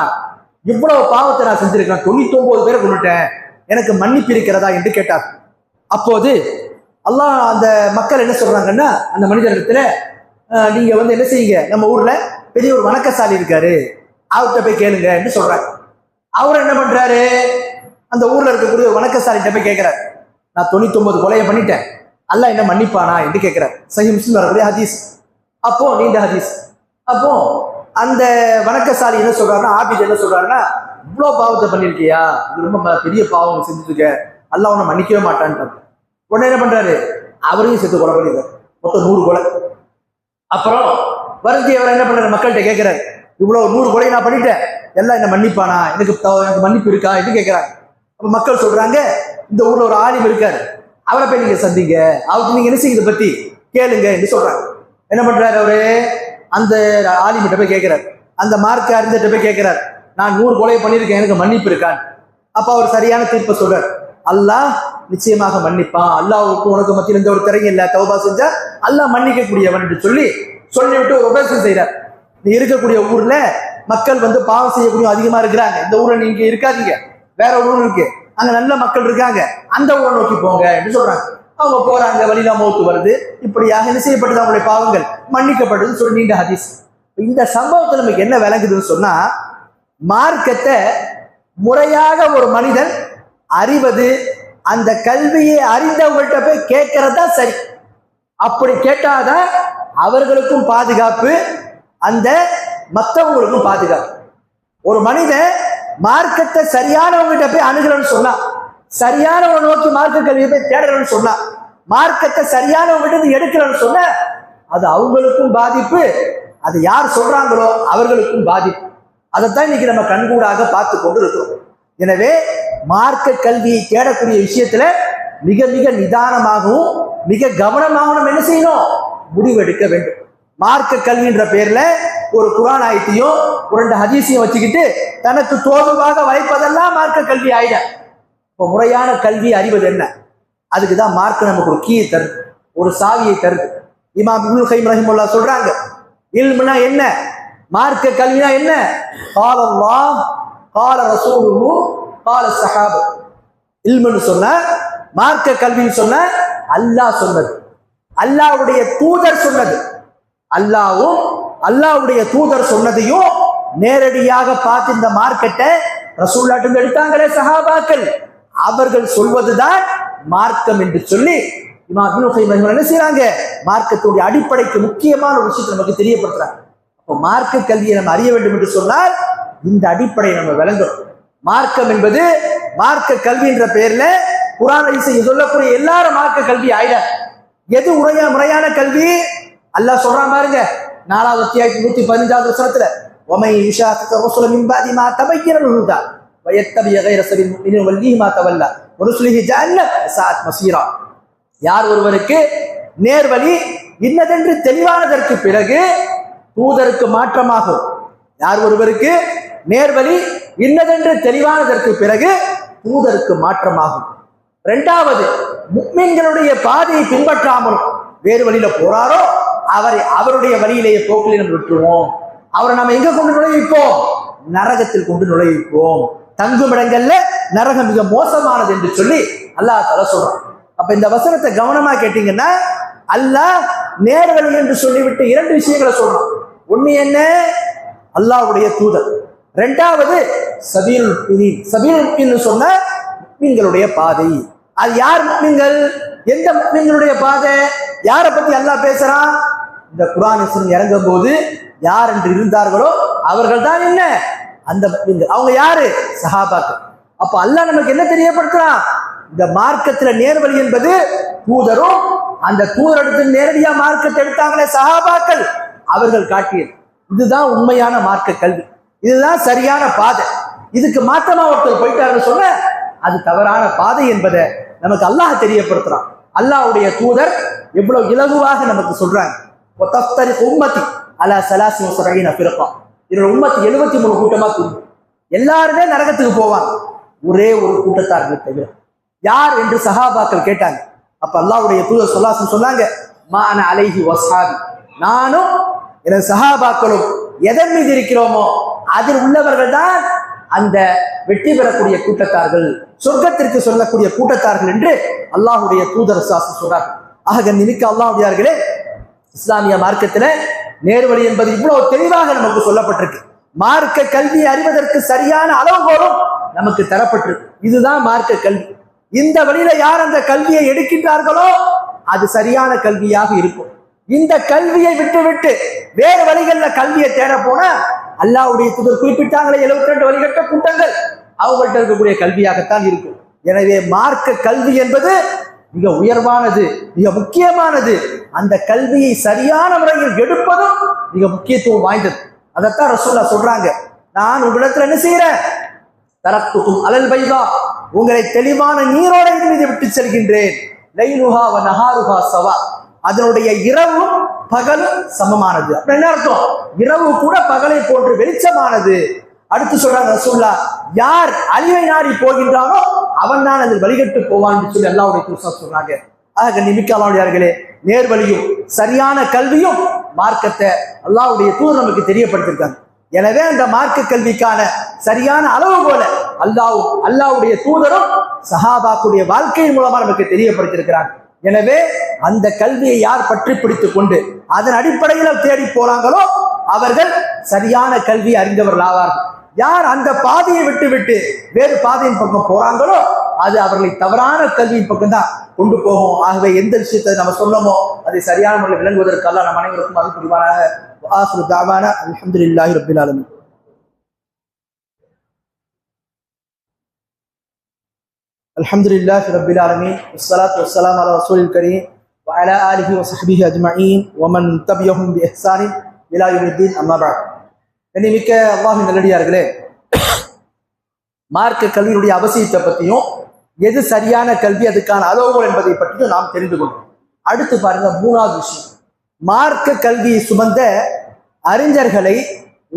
இவ்வளவு பாவத்தை நான் செஞ்சிருக்கேன், 99 பேரை கொண்டுட்டேன், எனக்கு மன்னிப்பு இருக்கிறதா என்று கேட்டார். அப்போது அல்லாஹ் அந்த மக்கள் என்ன சொல்றாங்கன்னா, அந்த மனிதரிடத்துல நீங்க வந்து என்ன செய்யுங்க, நம்ம ஊர்ல பெரிய ஒரு வணக்கசாலி இருக்காரு, அவர்கிட்ட போய் கேளுங்க என்று சொல்றாங்க. அவர் என்ன பண்றாரு? அந்த ஊர்ல இருக்கக்கூடிய ஒரு வணக்கசாலிகிட்ட போய் கேட்கிறார், நான் 99 கொலையை பண்ணிட்டேன், அல்லாஹ் என்ன மன்னிப்பானா என்று கேட்கிறார். சஹீஹ் முஸ்லிம் வரக்கூடிய ஹதீஸ். அப்போ நீண்ட ஹதீஸ். அப்போ அந்த வணக்கசாலி என்ன சொல்றாருன்னா, ஆபித் என்ன சொல்றாருன்னா, இவ்வளவு பாவத்தை பண்ணிருக்கியா, இது ரொம்ப பெரிய பாவம் செஞ்சுருக்க, அல்லாஹ் உன்னை மன்னிக்கவே மாட்டான்றாரு. உடனே என்ன பண்றாரு? அவரையும் சேர்த்து கொலை பண்ணிடுறாரு. மொத்தம் 100 கொலை. அப்புறம் வருந்தி அவர் என்ன பண்றாரு? மக்கள்கிட்ட கேட்கிறாரு, இவ்வளவு 100 கொலை நான் பண்ணிட்டேன், எல்லாம் என்ன மன்னிப்பானா, எனக்கு மன்னிப்பு இருக்கா என்று கேட்கிறாங்க. அப்ப மக்கள் சொல்றாங்க, இந்த ஊர்ல ஒரு ஆலிம் இருக்காரு, அவரை போய் நீங்க சந்திங்க, அவருக்கு நீங்க என்ன செய்ய பத்தி கேளுங்க என்று சொல்றாங்க. என்ன பண்றாரு அவரு? அந்த ஆலிமிட்ட போய் கேட்கிறார், அந்த மார்க்க அறிஞர்கிட்ட போய் கேட்கிறார், நான் 100 கொலை பண்ணியிருக்கேன், எனக்கு மன்னிப்பு இருக்கான்னு. அப்ப அவர் சரியான தீர்ப்பை சொல்றார், அல்லாஹ் நிச்சயமாக மன்னிப்பான், அல்லாஹ்வுக்கு உனக்கு மத்தியில் எந்த ஒரு திரையும் இல்லை, தௌபா செஞ்சா அல்லாஹ் மன்னிக்க கூடியவன் என்று சொல்லிவிட்டு ஒரு உபதேசம் செய்யறார். நீ இருக்கக்கூடிய ஊர்ல மக்கள் வந்து பாவம் செய்யக்கூடிய அதிகமா இருக்கிறாங்க, இந்த ஊர்ல நீங்க இருக்காதீங்க, வேற ஒரு ஊர் இருக்கு, அங்க நல்ல மக்கள் இருக்காங்க, அந்த ஊரை நோக்கி போங்க என்று சொல்றாங்க. அவங்க போறாங்க, வழியில மௌத்து வருது, இப்படியாக என்ன செய்யப்பட்டது? அவங்களுடைய பாவங்கள் மன்னிக்கப்பட்டதுன்னு சொல்லி நீண்ட ஹதீஸ். இந்த சம்பவத்தில் நமக்கு என்ன விளங்குதுன்னு சொன்னா, மார்க்கத்தை முறையாக ஒரு மனிதன் அறிவது, அந்த கல்வியை அறிந்தவங்கள்ட்ட போய் கேட்கறதா சரி. அப்படி கேட்டாதான் அவர்களுக்கும் பாதுகாப்பு, அந்த மற்றவங்களுக்கும் பாதுகாப்பு. ஒரு மனிதன் மார்க்கத்தை சரியானவங்ககிட்ட போய் அணுகிறன்னு சொன்னா, சரியானவங்க நோக்கி மார்க்க கல்வியை போய் தேடுறன்னு சொன்னா, மார்க்கத்தை சரியானவங்ககிட்ட எடுக்கிறன்னு சொன்ன, அது அவங்களுக்கும் பாதிப்பு, அது யார் சொல்றாங்களோ அவர்களுக்கும் பாதிப்பு. அதைத்தான் இன்னைக்கு நம்ம கண்கூடாக பார்த்து கொண்டு இருக்கிறோம். எனவே மார்க்க கல்வியை தேடக்கூடிய விஷயத்துல மிக மிக நிதானமாகவும் மிக கவனமாகவும் நம்ம என்ன செய்யணும்? முடிவெடுக்க வேண்டும். மார்க்க கல்வின்ற பேர்ல ஒரு குர்ஆன் ஆயத்தையும் 2 ஹதீஸையும் வச்சுக்கிட்டு தனக்கு தோதுவாக வைப்பதெல்லாம் மார்க்க கல்வி ஆயிட. இப்போ முறையான கல்வி அறிவது என்ன? அதுக்குதான் மார்க்க நமக்கு ஒரு கீயை தருது, ஒரு சாவியை தருது. இமாம் இப்னுல் கைம் ரஹிமஹுல்லாஹ் சொல்றாங்க, இல்முனா என்ன, மார்க்க கல்வினா என்ன? கால் அல்லாஹ் கால ரசூலுஹு கால ஸஹாபா. இல்முன்னு சொன்ன, மார்க்க கல்வின்னு சொன்ன அல்லாஹ் சொன்னது, அல்லாஹ்வுடைய தூதர் சொன்னது. அல்லாஹ்வும் அல்லாஹ்வுடைய தூதர் சொன்னதையும் நேரடியாக பார்த்து இந்த மார்க்கத்தை ரசூலுல்லாஹ் எடுத்தாங்களே சஹாபாக்கள், அவர்கள் சொல்வதுதான் மார்க்கம் என்று சொல்லி இமாம் இப்னு கய்யிம் என்ன செய்றாங்க, மார்க்கத்துடைய அடிப்படைக்கு முக்கியமான ஒரு விஷயத்தை நமக்கு தெரியப்படுத்துறாங்க. அப்போ மார்க்க கல்வியை நம்ம அறிய வேண்டும் என்று சொன்னால் இந்த அடிப்படையை நம்ம விளங்கணும். மார்க்கம் என்பது மார்க்க கல்வி என்ற பெயர்ல குர்ஆன் சொல்லக்கூடிய எல்லாரும் மார்க்க கல்வி ஆயிட. எது முறையான கல்வி? அல்லாஹ் சொல்றான் பாருங்க, 4வது அத்தியாயம் 115வது வசனத்துல, وَمَن يُشَاقِقِ الرَّسُولَ مِن بَعْدِ مَا تَبَيَّنَ لَهُ الْهُدَى وَيَتَّبِعْ غَيْرَ سَبِيلِ الْمُؤْمِنِينَ نُوَلِّهِ مَا تَوَلَّى وَنُصْلِهِ جَهَنَّمَ وَسَاءَتْ مَصِيرًا. யார் ஒருவருக்கு நேர்வழி இன்னதென்று தெளிவானதற்கு பிறகு தூதருக்கு மாற்றமாகும். யார் ஒருவருக்கு நேர்வழி இன்னதென்று தெளிவானதற்கு பிறகு தூதருக்கு மாற்றமாகும். இரண்டாவது, முஃமின்களுடைய பாதையை பின்பற்றாமல் வேறு வழியில போறாரோ அவருடைய வழியிலேயே போக்கிலே நம்ம விட்டுருவோம். அவரை நம்ம எங்க கொண்டு நுழைவிப்போம்? நரகத்தில் கொண்டு நுழைவிப்போம். தங்கும் இடங்கள்ல நரகம் மிக மோசமானது என்று சொல்லி அல்லாஹ் தஆலா சொல்றான். அப்ப இந்த வசனத்தை கவனமா கேட்டீங்கன்னா, அல்லாஹ் நேர்வழி என்று சொல்லிவிட்டு 2 விஷயங்களை சொல்றான். ஒண்ணு என்ன? அல்லாஹ்வுடைய தூதர். இரண்டாவது சபீலுல் முஃமினீன். சபீலுல் முஃமினீன் சொன்ன முஃமின்களுடைய பாதை. அது யார் முஃமின்கள்? எந்த முஃமின்களுடைய பாதை? யாரை பத்தி அல்லாஹ் பேசுறான்? இந்த குர்ஆன் இறங்கும் போது யார் என்று இருந்தார்களோ அவர்கள் தான் என்ன அந்த முஃமின்கள். அவங்க யாரு? சஹாபாக்கள். அப்ப அல்லாஹ் நமக்கு என்ன தெரியப்படுத்துறான்? இந்த மார்க்கத்துல நேர்வழி என்பது தூதரும் அந்த தூதரிடத்து நேரடியா மார்க்கத்தை எடுத்தாங்களே சஹாபாக்கள், அவர்கள் காட்டியது. இதுதான் உண்மையான மார்க்க கல்வி, இதுதான் சரியான பாதை. இதுக்கு மாற்றமா ஒருத்தர் போயிட்டாருன்னு சொன்ன அது தவறான பாதை என்பதை நமக்கு அல்லாஹ் தெரியப்படுத்துறான். அல்லாஹ்வுடைய தூதர் எவ்வளவு இலகுவாக நமக்கு சொல்றாங்க. உம்மத்தி அலா ஸலாஸி வ ஸபஈன ஃபிர்கா. இதோட உம்மத்து 73 கூட்டமா தூங்கும். எல்லாருமே நரகத்துக்கு போவாங்க, ஒரே ஒரு கூட்டத்தார்கள் தவிர. யார் என்று சஹாபாக்கள் கேட்டாங்க. அப்ப அல்லாஹ்வுடைய தூதர் ஸல்லல்லாஹு அலைஹி வஸல்லம் சொன்னாங்க, மா அன அலைஹி வஸ்ஹாபி, நானும் எனது சஹாபாக்களும் எதன் மீது இருக்கிறோமோ அதில் உள்ளவர்கள் தான் அந்த வெற்றி பெறக்கூடிய கூட்டத்தார்கள், சொர்க்கத்திற்கு சொல்லக்கூடிய கூட்டத்தார்கள் என்று அல்லாஹ்வுடைய தூதர் சொல்றார்கள். ஆக நிமிக்க அல்லாஹ்வுடையார்களே, இஸ்லாமிய மார்க்கத்துல நேர்வழி என்பது இவ்வளவு தெளிவாக நமக்கு சொல்லப்பட்டிருக்கு. மார்க்க கல்வி அறிவதற்கு சரியான அளவுகோலும் நமக்கு தரப்பட்டிருக்கு. இதுதான் மார்க்க கல்வி. இந்த வழியில யார் அந்த கல்வியை எடுக்கின்றார்களோ அது சரியான கல்வியாக இருக்கும். இந்த கல்வியை விட்டு வேறு வழிகள்ல கல்வியை தேட போனா அல்லாஹ்வுடைய தூதர் குறிப்பிட்டாங்களே 72 வழிகட்ட கூட்டங்கள், அவங்கள்ட்ட இருக்கக்கூடிய கல்வியாகத்தான் இருக்கும். எனவே மார்க்க கல்வி என்பது மிக உயர்வானது, மிக முக்கியமானது. அந்த கல்வியை சரியான முறையில் எடுப்பதும் மிக முக்கியத்துவம் வாய்ந்தது. அதைத்தான் ரசூலுல்லாஹ் சொல்றாங்க, நான் உங்களிடத்துல என்ன செய்யறேன்? தரத்துக்கும் அலல் பைதா, உங்களை தெளிவான நீரோடை மீது விட்டு செல்கின்றேன். லைலுஹா வ நஹாருஹா சவா, அதனுடைய இரவும் பகலும் சமமானது. அப்ப என்ன அர்த்தம்? இரவு கூட பகலை போன்று வெளிச்சமானது. அடுத்து சொல்றாங்க ரசூலுல்லாஹ், யார் அழிவை நாடி போகின்றானோ அவன் தான் அதில் வழிகட்டு போவான் சொல்லி அல்லாஹ்வுடைய தூதர் சொன்னாங்க. ஆக நிமிக்க அல்லாஹ்வுடையார்களே, நேர்வழியும் சரியான கல்வியும் மார்க்கத்தை அல்லாஹ்வுடைய தூதர் நமக்கு தெரியப்படுத்திருக்காங்க. எனவே அந்த மார்க்க கல்விக்கான சரியான அளவு போல அல்லாஹ்வுடைய தூதரும் சஹாபாக்குடைய வாழ்க்கையின் மூலமா நமக்கு தெரியப்படுத்தியிருக்கிறாங்க. எனவே அந்த கல்வியை யார் பற்றி பிடித்துக் கொண்டு அதன் அடிப்படையில் தேடி போறாங்களோ அவர்கள் சரியான கல்வி அறிந்தவர்கள் ஆவார்கள். யார் அந்த பாதையை விட்டு வேறு பாதையின் பக்கம் போறாங்களோ அது அவர்களை தவறான கல்வியின் பக்கம் தான் கொண்டு போகும். ஆகவே எந்த விஷயத்தை நம்ம சொல்லமோ அதை சரியான முறையில் விளங்குவதற்கு அல்லாஹ் நம் அனைவருக்கும் அருள் புரிவானாக. ஆகிரு தஅவானா அல்ஹம்துலில்லாஹி ரப்பில் ஆலமீன். அல்ஹம்துலில்லாஹி ரப்பில் ஆலமீன். வஸ்ஸலாத்து வஸ்ஸலாமு அலா ரசூலில் கரீம் வ அலா ஆலிஹி வ ஸஹ்பிஹி அஜ்மஈன் வ மன் தபியஹும் பி இஹ்சானின் இலா யௌமித்தீன். அம்மா பஅத். கண்ணியமிக்க அல்லாஹ்வின் நல்லடியார்களே, மார்க்க கல்வியினுடைய அவசியத்தை பற்றியும் எது சரியான கல்வி அதுக்கான அளவுகோல் என்பதை பற்றியும் நாம் தெரிந்து கொள்வோம். அடுத்து பாருங்க, 3வது விஷயம், மார்க்க கல்வியை சுமந்த அறிஞர்களை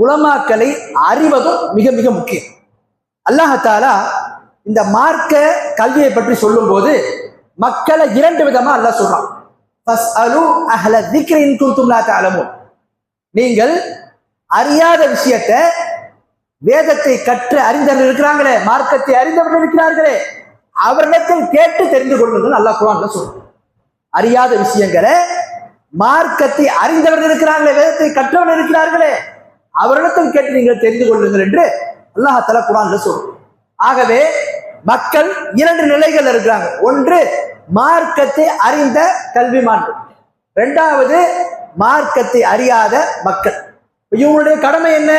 உலமாக்களை அறிவதும் மிக மிக முக்கியம். அல்லாஹ் தஆலா இந்த மார்க்க கல்வியை பற்றி சொல்லும் போது மக்களை 2 விதமா அல்லாஹ் சொல்றான். ஃபஸ்அலு அஹ்ல ذிக்ரி இன் குன்தும் லா தஅலமூன், நீங்கள் அறியாத விஷயத்தை வேதத்தை கற்று அறிந்தவர்கள் இருக்கிறாங்களே, மார்க்கத்தை அறிந்தவர்கள் இருக்கிறார்களே, அவர்களிடத்தில் கேட்டு தெரிந்து கொள்ளுங்கள். அல்லாஹ் குர்ஆன்ல சொல்றான். அறியாத விஷயங்களை மார்க்கத்தை அறிந்தவர்கள் இருக்கிறார்களே, வேதத்தை கற்றவர்கள் இருக்கிறார்களே, அவர்களிடத்தில் கேட்டு நீங்கள் தெரிந்து கொள்ளுங்கள் என்று அல்லாஹ் தஆலா குர்ஆன்ல சொல்றான். ஆகவே மக்கள் இரண்டு நிலைகள் இருக்கிறாங்க. ஒன்று மார்க்கத்தை அறிந்த கல்விமான்கள், இரண்டாவது மார்க்கத்தை அறியாத மக்கள். இவங்களுடைய கடமை என்ன?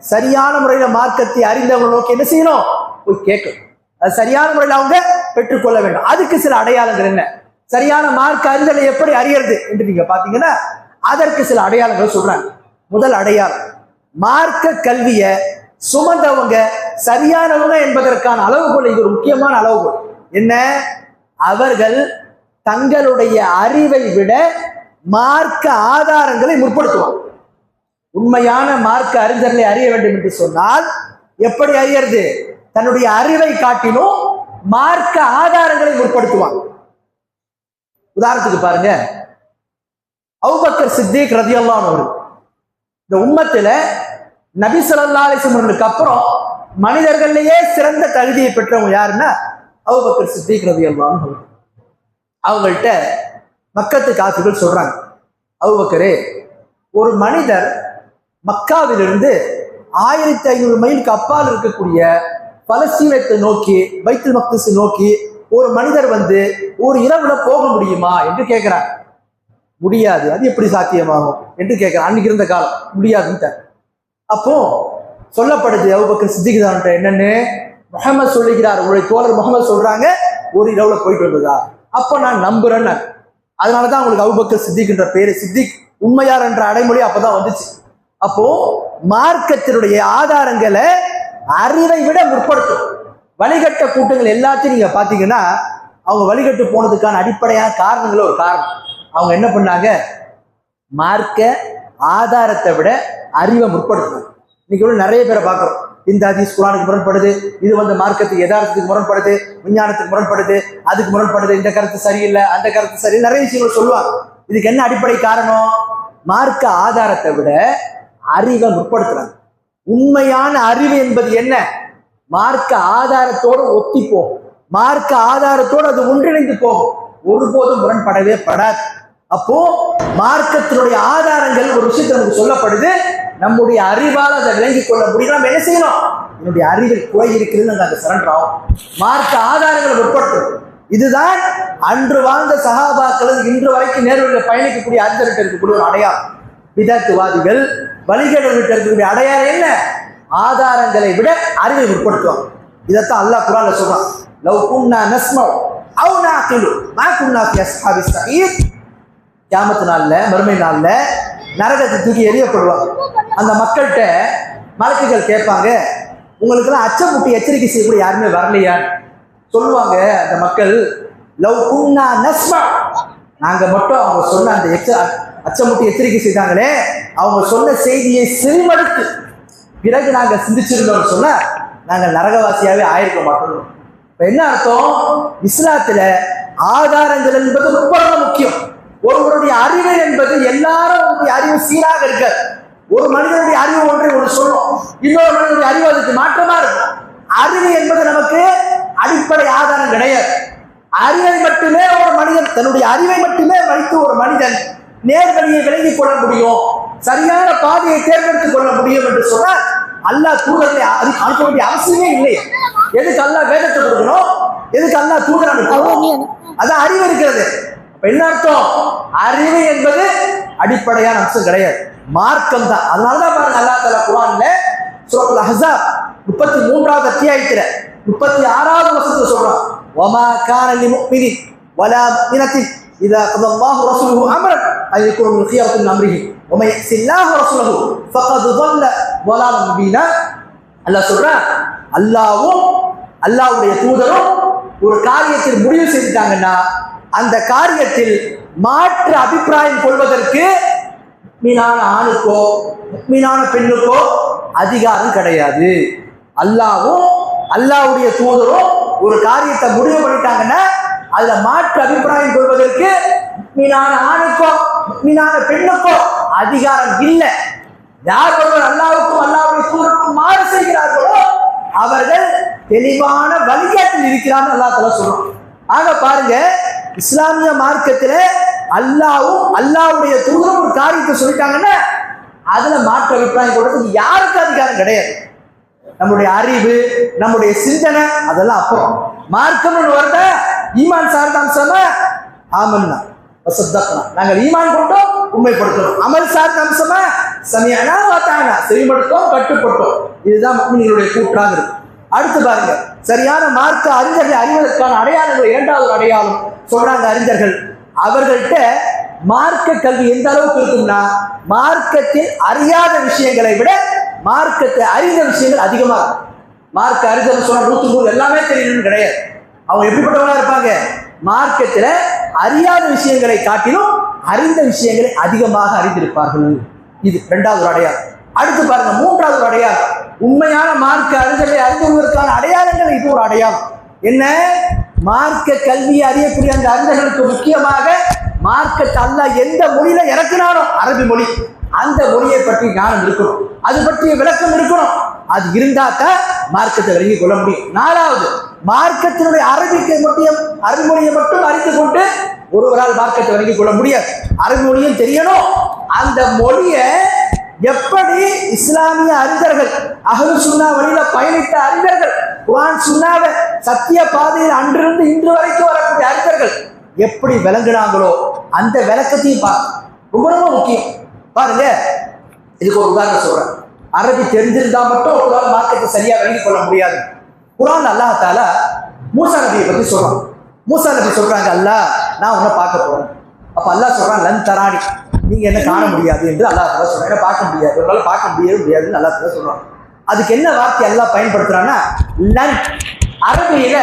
சரியான முறையில் மார்க்கத்தை அறிந்தவங்களை நோக்கி என்ன செய்யணும்? போய் கேட்கணும். அது சரியான முறையில் அவங்க பெற்றுக்கொள்ள வேண்டும். அதுக்கு சில அடையாளங்கள் என்ன? சரியான மார்க்க அறிதலை எப்படி அறியறது என்று நீங்க பாத்தீங்கன்னா அதற்கு சில அடையாளங்கள் சொல்றாங்க. முதல் அடையாளம், மார்க்க கல்வியை சுமந்தவங்க சரியானவங்க என்பதற்கான அளவுகோல். இது ஒரு முக்கியமான அளவுகோல். என்ன? அவர்கள் தங்களுடைய அறிவை விட மார்க்க ஆதாரங்களை முற்படுத்துவாங்க. உண்மையான மார்க்க அறிஞர்களை அறிய வேண்டும் என்று சொன்னால் எப்படி அறியறது? தன்னுடைய அறிவை காட்டிலும் மார்க்க ஆதாரங்களை முற்படுத்துவாங்க. உதாரணத்துக்கு பாருங்க, அபூபக்கர் சித்திக் ரலியல்லாஹு அன்ஹு இந்த உம்மத்தில நபி ஸல்லல்லாஹு அலைஹி வஸல்லம் அப்புறம் மனிதர்களிலேயே சிறந்த தகுதியை பெற்றவங்க யாருன்னா அபூபக்கர் சித்திக் ரலியல்லாஹு அன்ஹு. அவங்கள்ட்ட மக்கத்து காஃபிர்கள் சொல்றாங்க, அபூபக்கரே, ஒரு மனிதர் மக்காவிலிருந்து 1500 மைலுக்கு அப்பால் இருக்கக்கூடிய பலஸ்தீனத்தை நோக்கி, பைத்துல் மக்திஸை நோக்கி ஒரு மனிதர் வந்து ஒரு இரவுல போக முடியுமா என்று கேட்கிறார். முடியாது, அது எப்படி சாத்தியமாகும் என்று கேட்கிறார். அன்னைக்கு இருந்த காலம் முடியாதுன்னு. அப்போ சொல்லப்படுது அபூபக்கர் சித்திக் தான் என்னன்னு, முஹம்மது சொல்லுகிறார், உங்களுடைய தோழர் முஹம்மது சொல்றாங்க ஒரு இரவுல போயிட்டு வந்ததா? அப்போ நான் நம்புறேன்னு. அதனாலதான் உங்களுக்கு அபூபக்கர் சித்திக் என்ற பேரு, சித்திக் உண்மையார் என்ற அடைமொழி அப்பதான் வந்துச்சு. அப்போ மார்க்கத்தினுடைய ஆதாரங்களை அறிவை விட முற்படுத்தும். வழிகட்ட கூட்டங்கள் எல்லாத்தையும் நீங்க பாத்தீங்கன்னா அவங்க வழிகட்டு போனதுக்கான அடிப்படையான காரணங்கள ஒரு காரணம். அவங்க என்ன பண்ணாங்க? மார்க்க ஆதாரத்தை விட அறிவை முற்படுத்துறாங்க. இன்னைக்கு நிறைய பேரை பார்க்கிறோம், இந்த ஹதீஸ் குர்ஆனுக்கு முரண்படுது, இது வந்து மார்க்கத்துக்கு யதார்த்தத்துக்கு முரண்படுது, விஞ்ஞானத்துக்கு முரண்படுது, அதுக்கு முரண்படுது, இந்த கருத்து சரியில்லை, அந்த கருத்து சரியில்லை, நிறைய விஷயங்கள் சொல்லுவாங்க. இதுக்கு என்ன அடிப்படை காரணம்? மார்க்க ஆதாரத்தை விட அறிவை முற்படுத்துறாங்க. உண்மையான அறிவு என்பது என்ன? மார்க்க ஆதாரத்தோடு ஒத்தி போகும், மார்க்க ஆதாரத்தோடு அது ஒன்றிணைந்து போகும், ஒருபோதும் முரண்படவே படாது. அப்போ மார்க்கத்தினுடைய ஆதாரங்கள் ஒரு விஷயத்தை நமக்கு சொல்லப்படுது, நம்முடைய அறிவால் அதை விளங்கிக் கொள்ள முடியும். நம்ம என்ன செய்யணும்? என்னுடைய அறிவில் குறை இருக்குதுன்னு நாங்கள் அதை சரண்டர் ஆகும். மார்க்க ஆதாரங்களை முற்படுத்தும். இதுதான் அன்று வாழ்ந்த சஹாபாக்கள் இன்று வரைக்கும் நேர்வழியில் பயணிக்கக்கூடிய அறிஞர்கிட்ட இருக்கக்கூடிய ஒரு அடையாளம். பிதத்துவாதிகள் வழிகேடுகிட்ட இருக்கக்கூடிய அடையாளம் என்ன? ஆதாரங்களை விட அறிவை முற்படுத்துவாங்க. இதைத்தான் அல்லாஹ் குர்ஆன்ல சொல்றான், லவ் குன்னா நஸ்மஉ அவ் நஅகிலு மா குன்னா ஃபி அஸ்ஹாபிஸ் ஸஈர். கியாமத் நாள்ல, மறுமை நாள்ல நரகத்தை தூக்கி எறியப்படுவாங்க. அந்த மக்கள்கிட்ட மலக்குகள் கேட்பாங்க, உங்களுக்கெல்லாம் அச்சமுட்டி எச்சரிக்கை செய்யக்கூடிய யாருமே வரலையா? சொல்லுவாங்க அந்த மக்கள், லவ் குன்னா நஸ்மஉ, நாங்க மட்டும் அவங்க சொன்ன அந்த அச்சமுட்டி எச்சரிக்கை செய்தாங்களே, அவங்க சொன்ன செய்தியை செவிமடுத்து பிறகு நாங்க சிந்திச்சிருந்தோம்னு சொன்னா நாங்கள் நரகவாசியாவே ஆயிருக்க மாட்டோம். இப்ப என்ன அர்த்தம்? இஸ்லாத்துல ஆதாரங்கள் என்பது ரொம்ப முக்கியம். ஒருவருடைய அறிவு என்பது எல்லாரும் அறிவு சீராக இருக்க. ஒரு மனிதனுடைய அறிவு ஒன்றை ஒன்று சொல்லும், இன்னொரு மனிதனுடைய அறிவு அதுக்கு மாற்றமா இருக்கும். அறிவு என்பது நமக்கு அடிப்படை ஆதாரம் கிடையாது. அறிவை மட்டுமே ஒரு மனிதன், தன்னுடைய அறிவை மட்டுமே வைத்து ஒரு மனிதன் நேர்வழியை விளங்கிக் கொள்ள முடியும், சரியான பாதையை தேர்ந்தெடுத்துக் கொள்ள முடியும் என்று சொன்னால் அல்லாஹ் தூதரை அனுப்ப வேண்டிய அவசியமே இல்லையே. எதுக்கு அல்லாஹ் வேதத்தை கொடுக்கணும்? எதுக்கு அல்லாஹ் தூதர் அனுப்பணும்? அதான் அறிவு இருக்கிறது. அப்ப என்ன அர்த்தம்? அறிவு என்பது அடிப்படையான அம்சம் கிடையாது, மார்க்கம் தான். அதனாலதான் பாருங்க அல்லாஹ் தஆலா குர்ஆன்ல சூரத்துல் அஹ்ஸாப் 33வது அத்தியாயத்துல 36வது வசனத்துல சொல்றான், வமா கான லிமுஃமினின் வலா முஃமினத்தின் இதா கதல்லாஹு ரசூலுஹு அம்ரன் அன் யகுன மின் ഖിയറത്തി மின் அம்ரிஹி வமா யஸில்லாஹு ரசூலுஹு ஃபகத் ضل ضلالا முபீனா. அல்லாஹ் சொல்றான், அல்லாஹ்வும் அல்லாஹ்வுடைய தூதரும் ஒரு காரியத்தில் முடிவு செய்துட்டாங்கன்னா அந்த காரியத்தில் மாற்று அபிப்பிராயம் கொள்வதற்கு முஃமினான ஆணுக்கோ முஃமினான பெண்ணுக்கோ அதிகாரம் கிடையாது. அல்லாஹ்வும் அல்லாஹ்வுடைய தூதரும் ஒரு காரியத்தை முடிவு பண்ணிட்டாங்கன்னா அதுல மாற்று அபிப்பிராயம் கொள்வதற்கு முஃமினான ஆணுக்கோ முஃமினான பெண்ணுக்கோ அதிகாரம் இல்லை. யார் ஒருவர் அல்லாஹ்வுக்கும் அல்லாஹ்வுடைய தூதருக்கும் மாறு செய்கிறார்களோ அவர்கள் தெளிவான வழிகாட்டில் இருக்கிறான்னு அல்லாஹ் தஆலா சொல்றான். ஆக பாருங்க, இஸ்லாமிய மார்க்கத்துல அல்லாஹ்வும் அல்லாஹ்வுடைய தூதரும் ஒரு காரியத்தை சொல்லிட்டாங்கன்னா அதுல மாற்று அபிப்பிராயம் கொடுறதுக்கு யாருக்கு அதிகாரம் கிடையாது. நம்முடைய அறிவு, நம்முடைய சிந்தனை அதெல்லாம் அப்புறம். மார்க்கம்னு வருத ஈமான் சார்ந்த அம்சமா ஆமன்னா வசத்தக்னா, நாங்கள் ஈமான் கொண்டோம் உண்மைப்படுத்தணும். அமல் சார்ந்த அம்சமா சமிஅனா வஅதானா, செவிமடுத்தோம் கட்டுப்பட்டோம். இதுதான் முஃமின்களுடைய கூற்றாக இருக்கு. அடுத்து பாருங்க, சரியான மார்க்க அறிஞர்களை அறிவதற்கான அடையாளங்கள் இரண்டாவது அடையாளம் சொல்றாங்க அறிஞர்கள். அவர்கள்ட்ட மார்க்க கல்வி எந்த அளவுக்கு இருக்கும்னா, மார்க்கத்தில் அறியாத விஷயங்களை விட மார்க்கத்தை அறிந்த விஷயங்கள் அதிகமா இருக்கும். மார்க்க அறிஞர் சொன்ன 100 எல்லாமே தெரியணும்னு கிடையாது. அவங்க எப்படிப்பட்டவங்களா இருப்பாங்க? மார்க்கத்துல அறியாத விஷயங்களை காட்டிலும் அறிந்த விஷயங்களை அதிகமாக அறிந்திருப்பார்கள். இது இரண்டாவது அடையாளம். அடுத்து பாருங்க, மூன்றாவது அடையாளம், உண்மையான மார்க்க அறிஞர்களை அறிந்தவர்களுக்கான அடையாளங்கள். இது ஒரு அடையாளம். என்ன? மார்க்க கல்வியை அறியக்கூடிய அந்த அறிஞர்களுக்கு முக்கியமாக மார்க்கத்தை அல்லாஹ் எந்த மொழியில இறக்கினானோ அரபி மொழி, அந்த மொழியை பற்றி ஞானம் இருக்கணும், அது பற்றிய விளக்கம் இருக்கணும். அது இருந்தாத்தான் மார்க்கத்தை விளங்கிக் கொள்ள முடியும். நாலாவது, மார்க்கத்தினுடைய அரபி மொழியை மட்டும் அறிந்து கொண்டு ஒருவரால் மார்க்கத்தை விளங்கிக் கொள்ள முடியாது. அரபி மொழியும் தெரியணும். அந்த மொழியை எப்படி இஸ்லாமிய அறிஞர்கள் அஹ்லுஸ் சுன்னா வழியில பயணித்த அறிஞர்கள், குர்ஆன் சுன்னாவை சத்திய பாதையில் அன்றிருந்து இன்று வரைக்கும் வரக்கூடிய அறிஞர்கள் எப்படி விளங்குனாங்களோ அந்த விளக்கத்தையும் ரொம்ப ரொம்ப முக்கியம். பாருங்க, இதுக்கு ஒரு உதாரணம் சொல்றேன். அரபி தெரிஞ்சிருந்தா மட்டும் ஒரு மார்க்கத்தை சரியா விளங்கிக் கொள்ள முடியாது. குர்ஆன் அல்லாஹ் தஆலா மூசா நபியை பத்தி சொல்றான். மூசா நபி சொல்றாங்க, அல்லாஹ் நான் உன்னை பார்க்க போறேன். அப்ப அல்லாஹ் சொல்றான், லன் தரானி, நீங்க என்ன காண முடியாது என்று அல்லாஹ் தஆலா சொல்றான். என்ன பார்க்க முடியாது, ஒரு பார்க்க முடியாதுன்னு அல்லாஹ் தஆலா சொல்றான். அதுக்கு என்ன வார்த்தை அல்லாஹ் பயன்படுத்துறான்னா லன். அரபியில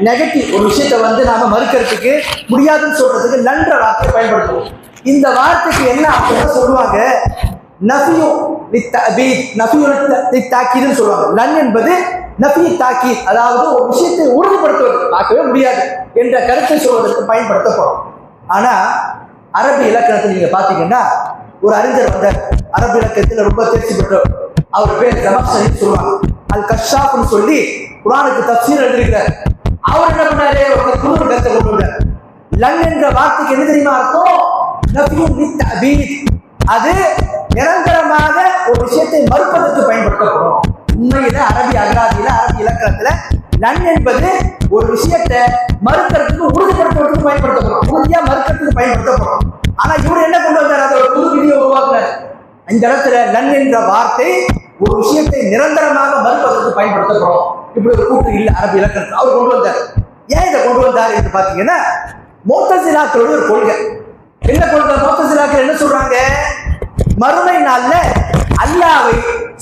நெகட்டிவ் ஒரு விஷயத்தை நாம மறுக்கிறதுக்கு முடியாதுன்னு சொல்றதுக்கு லன்ற வார்த்தையை பயன்படுத்துவோம். இந்த வார்த்தைக்கு என்ன அப்படின்னு சொல்லுவாங்க, நஃபியு லித்தஅபீத், நஃபியு லித்தாக்கீத்னு சொல்லுவாங்க. லன் என்பது நஃபி தாக்கீத், அதாவது ஒரு விஷயத்தை உறுதிப்படுத்துவது, பார்க்கவே முடியாது என்ற கருத்தை சொல்வதற்கு பயன்படுத்தப்படும். ஆனா அரபி இலக்கணத்தில் நீங்க பாத்தீங்கன்னா ஒரு அறிஞர் வந்தார், அரபி இலக்கணத்தில் ரொம்ப தேர்ச்சி பெற்றவர். அவர் பேர் ஜமக்ஷரின்னு சொல்லுவாங்க. அல் கஷாப்னு சொல்லி குர்ஆனுக்கு தஃப்சீர் எழுதியிருக்கார். அவர் என்ன பண்ணாரு, ஒரு புது கருத்தை கொண்டு வந்தார். லன் என்ற வார்த்தைக்கு என்ன தெரியுமா அர்த்தம்? நஃபியு லித்தஅபீத், அது நிரந்தரமாக ஒரு விஷயத்தை மறுப்பதற்கு பயன்படுத்தப்படும். உண்மையில அரபி அகராதியில, அரபி இலக்கணத்துல லன் என்பது ஒரு விஷயத்தை மறுக்கிறதுக்கு உறுதிப்படுத்துவதற்கு பயன்படுத்தப்படும், உறுதியா மறுக்கிறதுக்கு பயன்படுத்தப்படும். ஆனா இவர் என்ன கொண்டு வந்தார், அதை ஒரு புது விதியை உருவாக்குறார். இந்த இடத்துல லன் என்ற வார்த்தை ஒரு விஷயத்தை நிரந்தரமாக மறுப்பதற்கு பயன்படுத்தப்படும். இப்படி ஒரு கூட்டு இல்லை அரபி இலக்கணத்தில். அவர் கொண்டு வந்தார். ஏன் இதை கொண்டு வந்தார் என்று பாத்தீங்கன்னா, முஅ்தஸிலாக்களோட ஒரு கொள்கை. என்ன கொள்கை? முஅ்தஸிலாக்கள் என்ன சொல்றாங்க, மறுமை நாள்ல அல்லாஹ்வை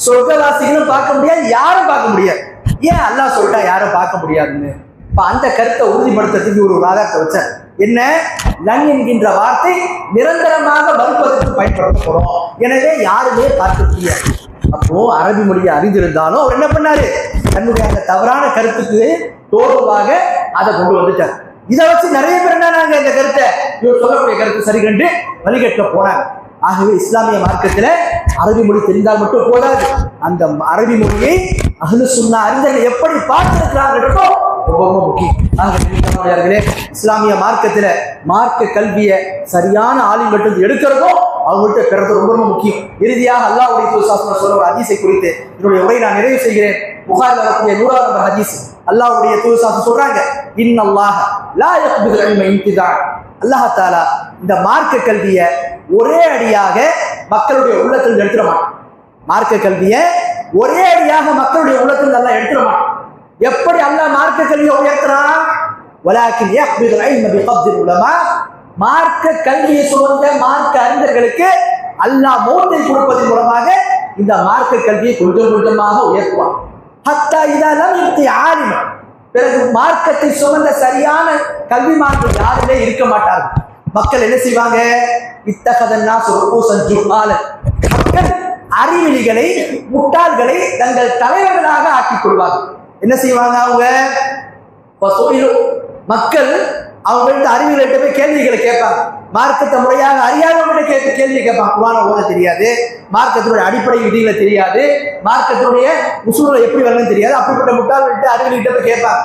சொர்க்கவாசிகளும் பார்க்க முடியாது, யாரும் பார்க்க முடியாது. ஏன் அல்லாஹ் சொல்லிட்டா யாரும் பார்க்க முடியாதுன்னு? இப்ப அந்த கருத்தை உறுதிப்படுத்துறதுக்கு ஒரு ஆதாரத்தை வச்சார். என்ன? லன் என்கின்ற வார்த்தை நிரந்தரமாக மறுப்பதற்கு பயன்படுத்தப்படும், எனவே யாருமே பார்க்க முடியாது. அப்போ அரபி மொழியை அறிந்திருந்தாலும் அவர் என்ன பண்ணாரு, தன்னுடைய அந்த தவறான கருத்துக்கு தோல்வாக அதை கொண்டு வந்துட்டார். இதை வச்சு நிறைய பேர் என்ன இந்த கருத்தை, இவர் சொல்லக்கூடிய கருத்து சரி கண்டு வழிகட்ட போனாங்க. ஆகவே இஸ்லாமிய மார்க்கத்தில் அரபி மொழி தெரிந்தால் மட்டும் போதாது, அந்த அரபி மொழியை அஹ்லுஸ் சுன்னா அறிஞர்கள் எப்படி பார்த்திருக்கிறாங்கன்றதோ ரொம்ப ரொம்ப முக்கியம். ஆகவே இஸ்லாமிய மார்க்கத்தில் மார்க்க கல்வியை சரியான ஆளுங்கட்டு எடுக்கிறதோ அவங்கள்ட்ட பெறது ரொம்ப ரொம்ப முக்கியம். இறுதியாக அல்லாஹ்வுடைய தூதர் சொல்ற ஒரு ஹதீஸை குறித்து என்னுடைய உரை நான் நிறைவு செய்கிறேன். புகாரில் வரக்கூடிய 100வது நம்பர் ஹதீஸ். அல்லாஹ்வுடைய தூதர் சொல்றாங்க, இன்னல்லாஹ லா யக்பிது இல்ம இன்திதான், அல்லாஹ் தஆலா இந்த மார்க்க கல்வியை ஒரே அடியாக மக்களுடைய உள்ளத்தில் எடுத்துட மாட்டான். மார்க்க கல்வியை ஒரே அடியாக மக்களுடைய உள்ளத்தில் அல்லாஹ் எடுத்துட மாட்டான். எப்படி அல்லாஹ் மார்க்க கல்வியை உயர்த்துறான்? வலாக்கின் யக்பிது இல்ம பிகப்தில் உலமா, மார்க்க கல்வியை சுமந்த மார்க்க அறிஞர்களுக்கு அல்லாஹ் மௌத்தை கொடுப்பதன் மூலமாக இந்த மார்க்க கல்வியை கொஞ்சம் கொஞ்சமாக உயர்த்துவான். ஹத்தா இதா லம் யுக்தி ஆலிம, பிறகு மார்க்கத்தை சுமந்த சரியான கல்விமான்கள் யாருமே இருக்க மாட்டார்கள். மக்கள் என்ன செய்வாங்க, இத்தகதன்னா சொர்பூசன் ஜுஹாலன், மக்கள் அறிவிலிகளை முட்டாள்களை தங்கள் தலைவர்களாக ஆக்கிக் கொள்வார்கள். என்ன செய்வாங்க அவங்க, மக்கள் அவங்கள்ட்ட அறிவியல்கிட்ட போய் கேள்விகளை கேட்பாங்க. மார்க்கத்தை முறையாக அறியாதவங்க கேள்வி கேட்பான். குர்ஆனை ஓத தெரியாது, மார்க்கத்தினுடைய அடிப்படை விதிகளை தெரியாது, மார்க்கத்தினுடைய உசூலை எப்படி வரணும்னு தெரியாது. அப்படிப்பட்ட முட்டாள்கிட்ட அறிவிலிட்ட போய் கேட்பாங்க.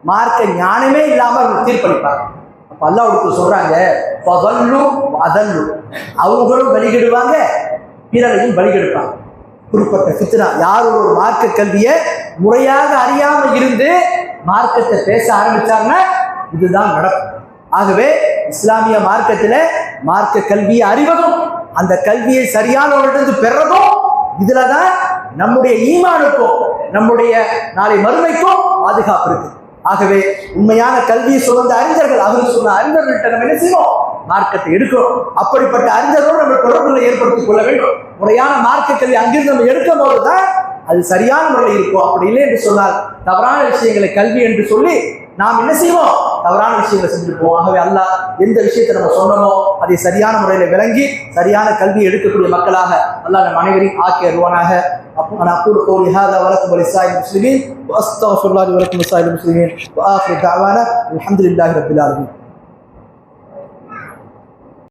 மார்க்க ஞானமே இல்லாமல் தீர்ப்பளிப்பாங்க. அப்ப அல்லாஹ் சொல்றாங்க, அவங்களும் வழிகெடுவாங்க, பிறரையும் வழிகெடுப்பாங்க. குறிப்பிட்ட ஃபித்னா, யார் ஒரு மார்க்க கல்வியை முறையாக அறியாமல் இருந்து மார்க்கத்தை பேச ஆரம்பிச்சாங்கன்னா இதுதான் நடக்கும். ஆகவே இஸ்லாமிய மார்க்கத்தில் மார்க்க கல்வியை அறிவதும் அந்த கல்வியை சரியானவர்களிருந்து பெறதும் இதுலதான் நம்முடைய ஈமானுக்கும் நம்முடைய நாளை மறுமைக்கும் பாதுகாப்பு இருக்கு. ஆகவே உண்மையான கல்வியை சுமந்த அறிஞர்கள், அவர்கள் சொன்ன அறிஞர்கள்ட்ட நம்ம என்ன செய்வோம்? மார்க்கத்தை எடுக்கிறோம். அப்படிப்பட்ட அறிஞர்களோடு நம்ம தொடர்புகளை ஏற்படுத்திக் கொள்ள வேண்டும். முறையான மார்க்க கல்வி அங்கிருந்து நம்ம எடுக்கும் போதுதான் அது சரியான முறையில் இருக்கும். அப்படி இல்லை என்று சொன்னால் தவறான விஷயங்களை கல்வி என்று சொல்லி நாம் என்ன செய்வோம்? தவறான விஷயங்களை செஞ்சிருப்போம். ஆகவே அல்லாஹ் எந்த விஷயத்தை நம்ம சொன்னோமோ அதை சரியான முறையில விளங்கி சரியான கல்வி எடுக்கக்கூடிய மக்களாக அல்லாஹ் நம் அனைவரையும் ஆக்கி அருவானாக. أنا أقول قولي هذا ولكم ولسائر المسلمين وأستغفر الله لي ولكم ولسائر المسلمين وآخر دعوانا الحمد لله رب العالمين.